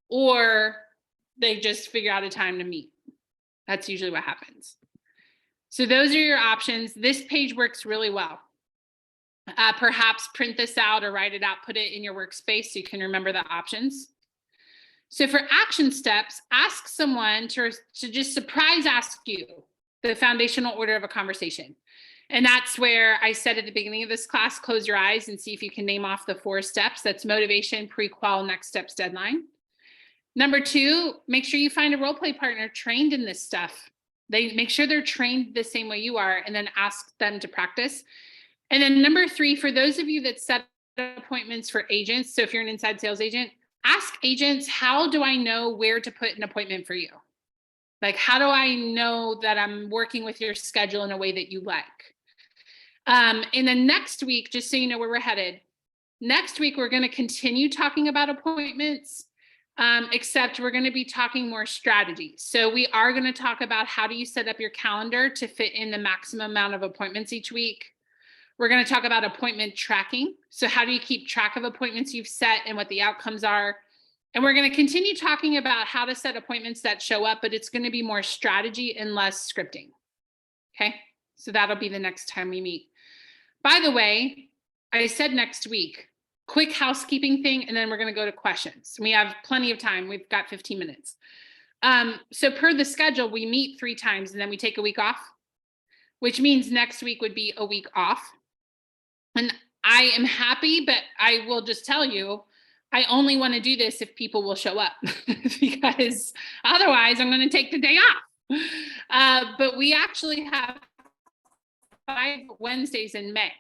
or they just figure out a time to meet. That's usually what happens. So those are your options. This page works really well. Perhaps print this out or write it out, put it in your workspace so you can remember the options. So for action steps, ask someone to just surprise ask you the foundational order of a conversation. And that's where I said at the beginning of this class, close your eyes and see if you can name off the 4 steps. That's motivation, pre-qual, next steps, deadline. Number 2, make sure you find a role play partner trained in this stuff. They make sure they're trained the same way you are, and then ask them to practice. And then number 3, for those of you that set appointments for agents, so if you're an inside sales agent, ask agents, how do I know where to put an appointment for you? Like, how do I know that I'm working with your schedule in a way that you like? And then next week, just so you know where we're headed, next week, we're going to continue talking about appointments, except we're going to be talking more strategy. So we are going to talk about how do you set up your calendar to fit in the maximum amount of appointments each week. We're going to talk about appointment tracking. So how do you keep track of appointments you've set and what the outcomes are? And we're going to continue talking about how to set appointments that show up, but it's going to be more strategy and less scripting. Okay, so that'll be the next time we meet. By the way, I said next week, quick housekeeping thing, and then we're going to go to questions. We have plenty of time. We've got 15 minutes. So per the schedule, we meet 3 times and then we take a week off, which means next week would be a week off. And I am happy, but I will just tell you, I only want to do this if people will show up because otherwise I'm going to take the day off. But we actually have 5 Wednesdays in May,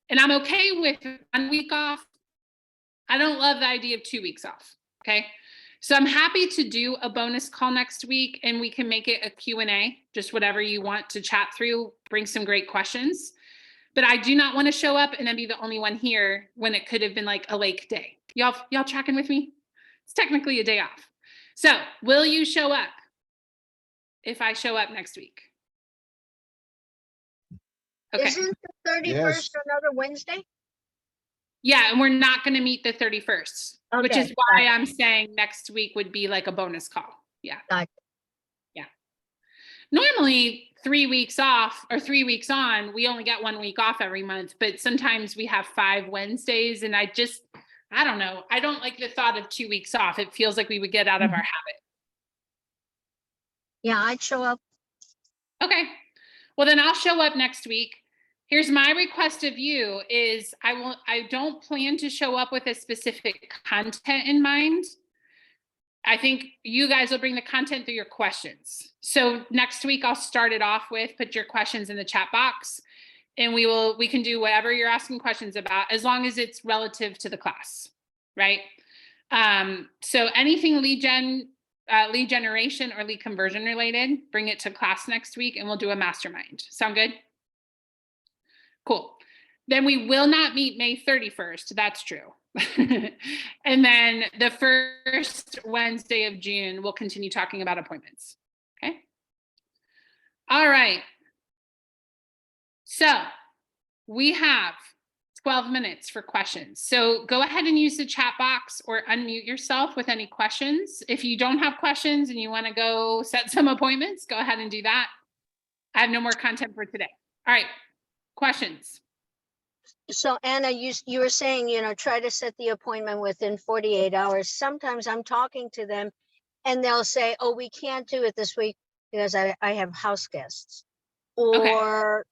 and I'm okay with 1 week off. I don't love the idea of 2 weeks off. Okay. So I'm happy to do a bonus call next week, and we can make it a Q&A, just whatever you want to chat through, bring some great questions. But I do not want to show up and then be the only one here when it could have been like a lake day. Y'all tracking with me? It's technically a day off. So will you show up if I show up next week? Okay. Isn't the 31st Yes. another Wednesday? Yeah, and we're not going to meet the 31st, which Okay, is why gotcha. I'm saying next week would be like a bonus call. Yeah. Gotcha. Yeah. Normally 3 weeks off or 3 weeks on, we only get 1 week off every month, but sometimes we have 5 Wednesdays, and I don't know. I don't like the thought of 2 weeks off. It feels like we would get out of our habit. Yeah, I'd show up. Okay. Well, then I'll show up next week. Here's my request of you is I don't plan to show up with a specific content in mind. I think you guys will bring the content through your questions. So next week I'll start it off with, put your questions in the chat box, and we can do whatever you're asking questions about, as long as it's relative to the class, right? So anything lead generation or lead conversion related, bring it to class next week and we'll do a mastermind. Sound good? Cool. Then we will not meet May 31st. That's true. And then the first Wednesday of June, we'll continue talking about appointments. Okay. All right. So we have 12 minutes for questions. So go ahead and use the chat box or unmute yourself with any questions. If you don't have questions and you want to go set some appointments, go ahead and do that. I have no more content for today. All right. Questions? So Anna, you were saying, try to set the appointment within 48 hours. Sometimes I'm talking to them and they'll say, oh, we can't do it this week because I have house guests, or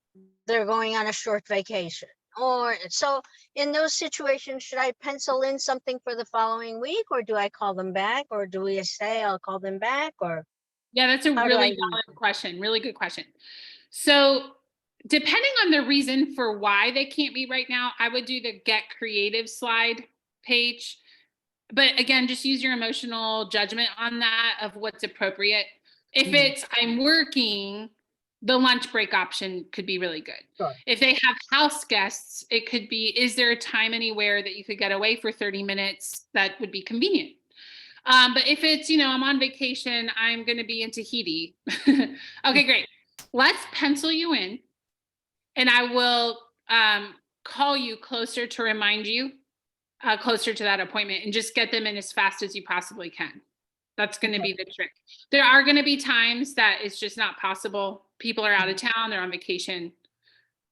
they're going on a short vacation. Or so in those situations, should I pencil in something for the following week, or do I call them back, or do we say I'll call them back? Or yeah, that's a really valid question. Really good question. So depending on the reason for why they can't be right now, I would do the get creative slide page. But again, just use your emotional judgment on that of what's appropriate. If it's I'm working, the lunch break option could be really good. Sure. If they have house guests, it could be, is there a time anywhere that you could get away for 30 minutes that would be convenient? But if it's, I'm on vacation, I'm going to be in Tahiti. Okay, great. Let's pencil you in. And I will call you closer to remind you, closer to that appointment, and just get them in as fast as you possibly can. That's going to be the trick. There are going to be times that it's just not possible. People are out of town, they're on vacation.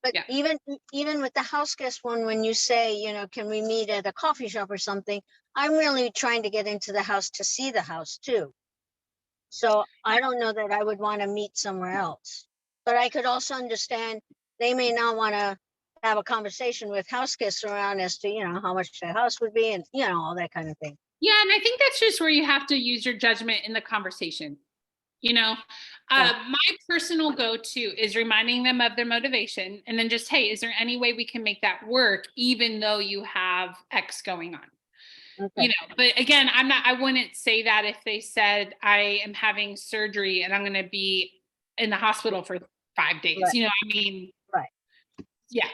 But Yeah. even with the house guest one, when you say, you know, can we meet at a coffee shop or something? I'm really trying to get into the house to see the house too. So I don't know that I would want to meet somewhere else. But I could also understand they may not want to have a conversation with house guests around as to, you know, how much the house would be and, you know, all that kind of thing. Yeah, and I think that's just where you have to use your judgment in the conversation. You know, my personal go-to is reminding them of their motivation and then just, hey, is there any way we can make that work even though you have X going on? Okay. You know, but again, I wouldn't say that if they said I am having surgery and I'm going to be in the hospital for 5 days. Right. You know, I mean, Right. yeah.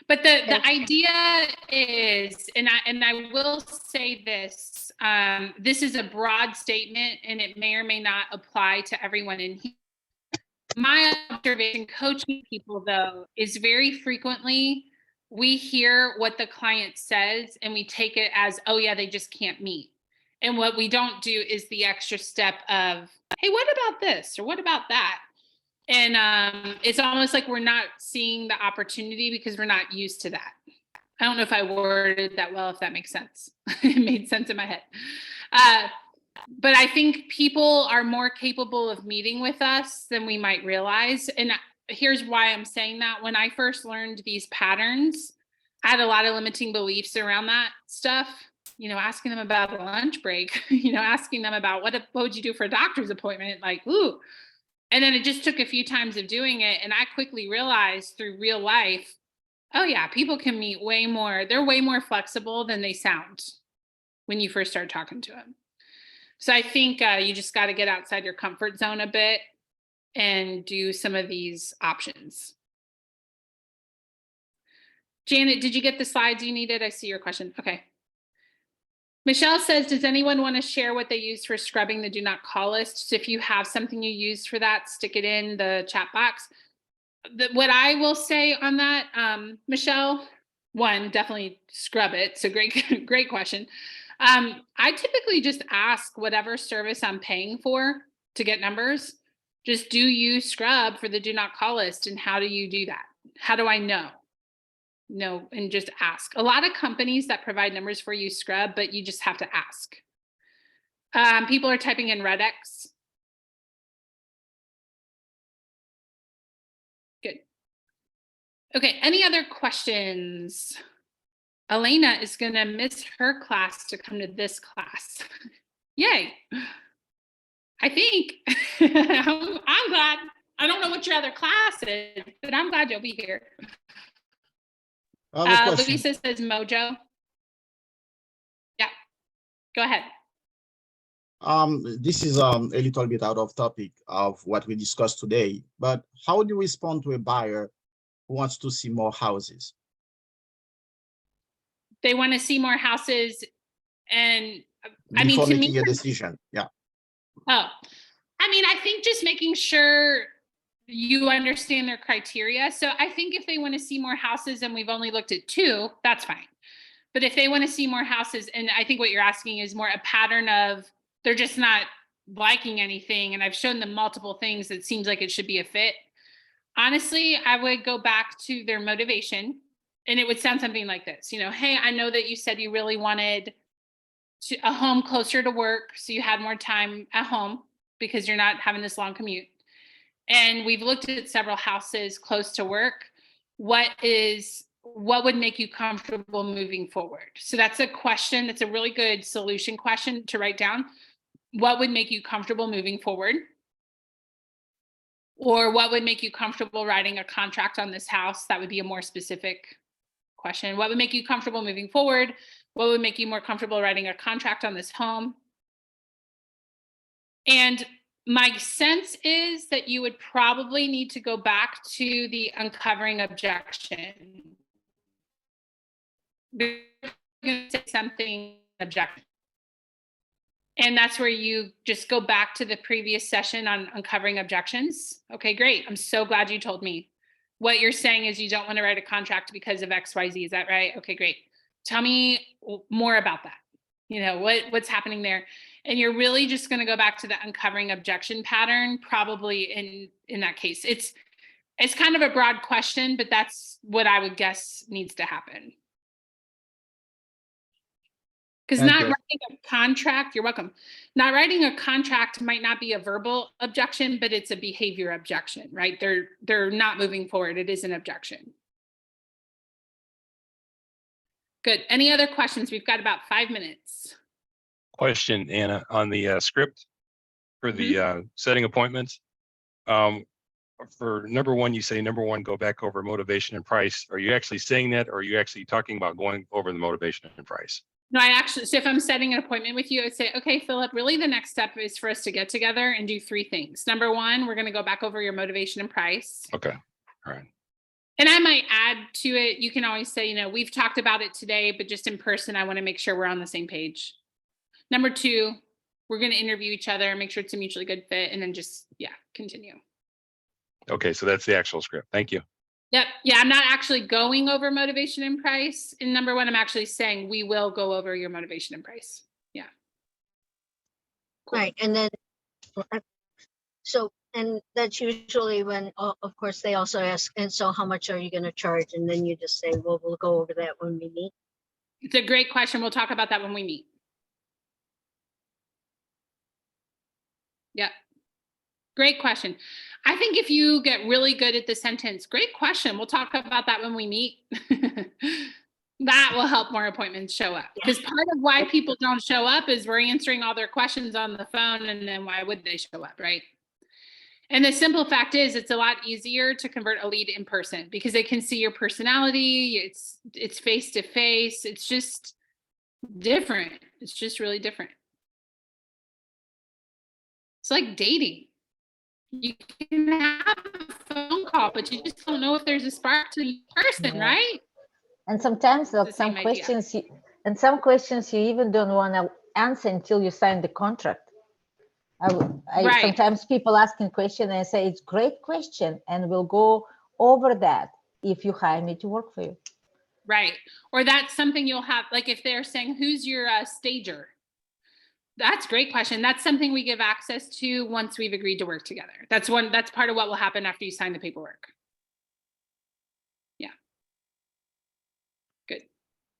But the Okay. idea is, and I will say this, this is a broad statement and it may or may not apply to everyone in here. My observation coaching people though is very frequently we hear what the client says and we take it as, oh yeah, they just can't meet. And what we don't do is the extra step of, hey, what about this or what about that? And it's almost like we're not seeing the opportunity because we're not used to that. I don't know if I worded that well, if that makes sense. It made sense in my head. But I think people are more capable of meeting with us than we might realize. And here's why I'm saying that. When I first learned these patterns, I had a lot of limiting beliefs around that stuff. You know, asking them about the lunch break, you know, asking them about what would you do for a doctor's appointment? Like, ooh. And then it just took a few times of doing it. And I quickly realized through real life, oh yeah, people can meet way more. They're way more flexible than they sound when you first start talking to them. So I think you just got to get outside your comfort zone a bit and do some of these options. Janet, did you get the slides you needed? I see your question. Okay. Michelle says, does anyone want to share what they use for scrubbing the do not call list? So if you have something you use for that, stick it in the chat box. What I will say on that, Michelle, one, definitely scrub it. So great, great question. I typically just ask whatever service I'm paying for to get numbers. Just do you scrub for the do not call list? And how do you do that? How do I know? No, and just ask. A lot of companies that provide numbers for you scrub, but you just have to ask. People are typing in Red-X. Good. Okay, any other questions? Elena is going to miss her class to come to this class. Yay. I think. I'm glad. I don't know what your other class is, but I'm glad you'll be here. I have a question. Louisa says Mojo. Yeah, go ahead. This is a little bit out of topic of what we discussed today, but how do you respond to a buyer who wants to see more houses? They want to see more houses, and I mean, Before to making me, a decision, yeah. oh, I mean, I think just making sure you understand their criteria. So I think if they want to see more houses and we've only looked at 2, that's fine. But if they want to see more houses, and I think what you're asking is more a pattern of they're just not liking anything, and I've shown them multiple things that seems like it should be a fit. Honestly, I would go back to their motivation, and it would sound something like this. You know, hey, I know that you said you really wanted a home closer to work, so you had more time at home because you're not having this long commute. And we've looked at several houses close to work. What would make you comfortable moving forward? So that's a question. That's a really good solution question to write down. What would make you comfortable moving forward? Or what would make you comfortable writing a contract on this house? That would be a more specific question. What would make you comfortable moving forward? What would make you more comfortable writing a contract on this home? And my sense is that you would probably need to go back to the uncovering objection. You're going to say something objection. And that's where you just go back to the previous session on uncovering objections. Okay, great. I'm so glad you told me. What you're saying is you don't want to write a contract because of XYZ. Is that right? Okay, great. Tell me more about that. You know, what's happening there? And you're really just going to go back to the uncovering objection pattern, probably in that case. It's kind of a broad question, but that's what I would guess needs to happen. Because Thank not you. writing a contract, you're welcome. Not writing a contract might not be a verbal objection, but it's a behavior objection, right? They're not moving forward. It is an objection. Good. Any other questions? We've got about 5 minutes. Question, Anna, on the script for the setting appointments. For number one, you say number one, go back over motivation and price. Are you actually saying that, or are you actually talking about going over the motivation and price? No, I actually, so if I'm setting an appointment with you, I'd say, okay, Philip, really the next step is for us to get together and do 3 things. Number one, we're going to go back over your motivation and price. Okay, all right. And I might add to it, you can always say, you know, we've talked about it today, but just in person, I want to make sure we're on the same page. Number 2, we're going to interview each other, make sure it's a mutually good fit, and then just, yeah, continue. Okay, so that's the actual script. Thank you. Yep. Yeah, I'm not actually going over motivation and price. In number 1, I'm actually saying we will go over your motivation and price. Yeah. Cool. Right, and then, so, and that's usually when, of course, they also ask, and so how much are you gonna charge? And then you just say, well, we'll go over that when we meet. It's a great question. We'll talk about that when we meet. Yep. Great question. I think if you get really good at the sentence, great question. We'll talk about that when we meet. That will help more appointments show up. Because part of why people don't show up is we're answering all their questions on the phone, and then why would they show up, right? And the simple fact is it's a lot easier to convert a lead in person because they can see your personality. It's face to face. It's just different. It's just really different. It's like dating. You can have a phone call, but you just don't know if there's a spark to the person, Yeah. right? And sometimes the some same idea. questions you even don't want to answer until you sign the contract. Right. Sometimes people asking question and I say it's great question and we'll go over that if you hire me to work for you. Right. Or that's something you'll have, like if they're saying, who's your stager? That's a great question. That's something we give access to once we've agreed to work together. That's part of what will happen after you sign the paperwork. Yeah. Good.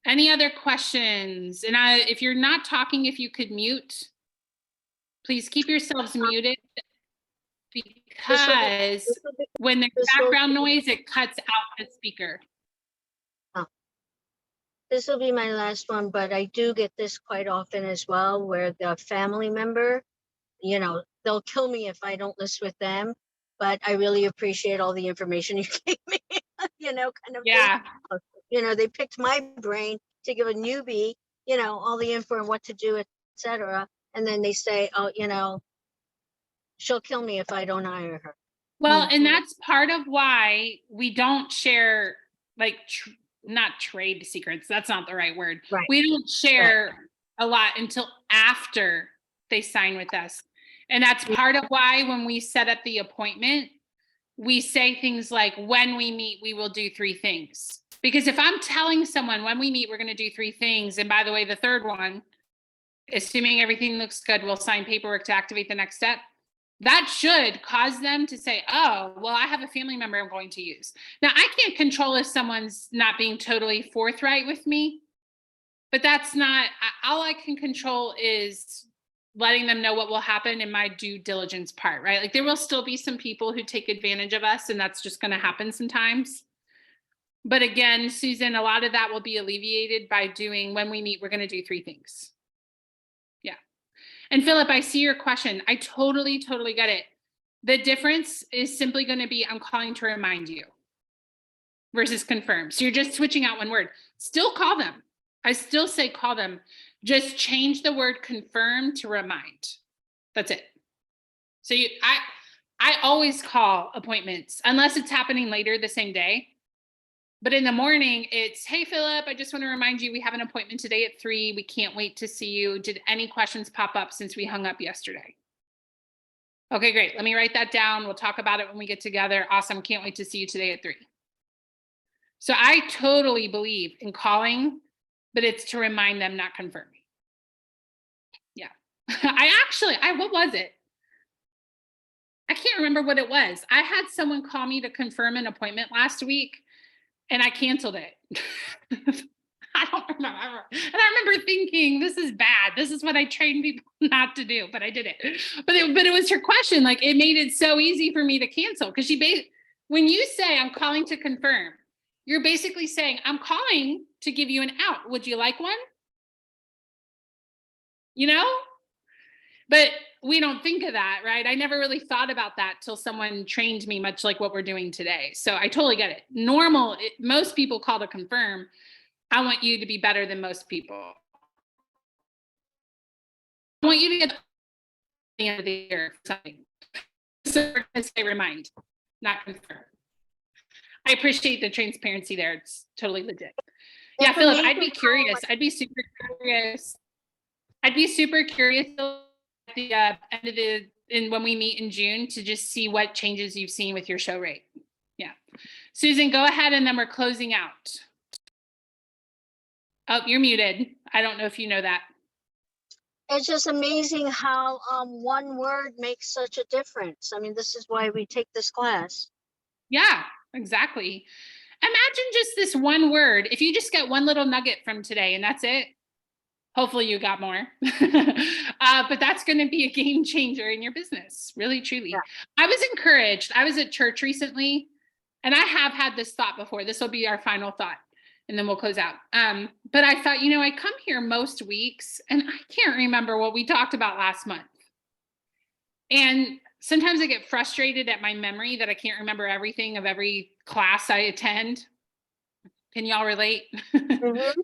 Any other questions? And if you're not talking, if you could mute, please keep yourselves muted because when there's background noise, it cuts out the speaker. This will be my last one, but I do get this quite often as well, where the family member, you know, they'll kill me if I don't list with them, but I really appreciate all the information you gave me, you know, kind of Yeah. thing. You know, they picked my brain to give a newbie, you know, all the info and what to do, etc. And then they say, oh, you know, she'll kill me if I don't hire her. Well, and that's part of why we don't share, like, not trade secrets. That's not the right word. Right. We don't share a lot until after they sign with us. And that's part of why when we set up the appointment, we say things like, when we meet, we will do 3 things. Because if I'm telling someone when we meet, we're going to do 3 things. And by the way, the third one, assuming everything looks good, we'll sign paperwork to activate the next step. That should cause them to say, oh, well, I have a family member I'm going to use. Now, I can't control if someone's not being totally forthright with me, but that's not, all I can control is letting them know what will happen in my due diligence part, right? Like there will still be some people who take advantage of us, and that's just going to happen sometimes. But again, Susan, a lot of that will be alleviated by doing, when we meet, we're going to do 3 things. Yeah. And Philip, I see your question. I totally get it. The difference is simply going to be, I'm calling to remind you versus confirm. So you're just switching out one word. Still call them. I still say call them. Just change the word confirm to remind. That's it. So I always call appointments unless it's happening later the same day. But in the morning, it's, hey, Philip, I just want to remind you, we have an appointment today at 3. We can't wait to see you. Did any questions pop up since we hung up yesterday? Okay, great. Let me write that down. We'll talk about it when we get together. Awesome. Can't wait to see you today at 3. So I totally believe in calling, but it's to remind them, not confirm. Yeah. What was it? I can't remember what it was. I had someone call me to confirm an appointment last week and I canceled it. I don't remember. And I remember thinking, this is bad. This is what I train people not to do, but I did it. But it was her question. Like, it made it so easy for me to cancel. Because when you say I'm calling to confirm, you're basically saying, I'm calling to give you an out. Would you like one? You know? But we don't think of that, right? I never really thought about that till someone trained me, much like what we're doing today. So I totally get it. Most people call to confirm. I want you to be better than most people. I want you to get to the end of the year for something. So we're going to say remind, not confirm. I appreciate the transparency there. It's totally legit. Yeah, Philip, I'd be curious. I'd be super curious. I'd be super curious at the end of when we meet in June to just see what changes you've seen with your show rate. Yeah. Susan, go ahead and then we're closing out. Oh, you're muted. I don't know if you know that. It's just amazing how one word makes such a difference. I mean, this is why we take this class. Yeah, exactly. Imagine just this one word. If you just get one little nugget from today and that's it, hopefully you got more. But that's going to be a game changer in your business, really, truly. Yeah. I was encouraged. I was at church recently, and I have had this thought before. This will be our final thought, and then we'll close out. But I thought, I come here most weeks, and I can't remember what we talked about last month. And sometimes I get frustrated at my memory that I can't remember everything of every class I attend. Can y'all relate? Mm-hmm.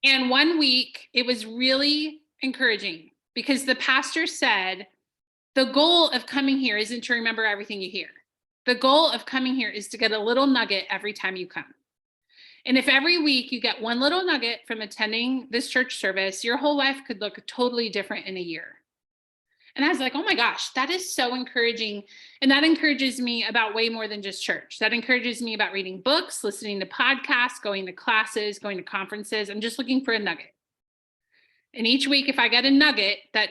And one week, it was really encouraging because the pastor said, the goal of coming here isn't to remember everything you hear. The goal of coming here is to get a little nugget every time you come. And if every week you get one little nugget from attending this church service, your whole life could look totally different in a year. And I was like, oh my gosh, that is so encouraging. And that encourages me about way more than just church. That encourages me about reading books, listening to podcasts, going to classes, going to conferences. I'm just looking for a nugget. And each week, if I get a nugget that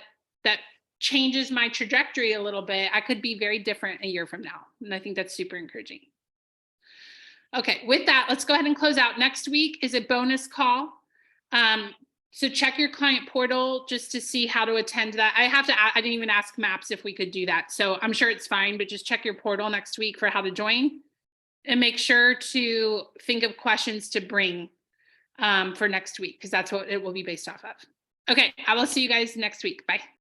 changes my trajectory a little bit, I could be very different a year from now. And I think that's super encouraging. Okay, with that, let's go ahead and close out. Next week is a bonus call. So check your client portal just to see how to attend that. I didn't even ask Maps if we could do that. So I'm sure it's fine, but just check your portal next week for how to join and make sure to think of questions to bring for next week, because that's what it will be based off of. Okay, I will see you guys next week. Bye.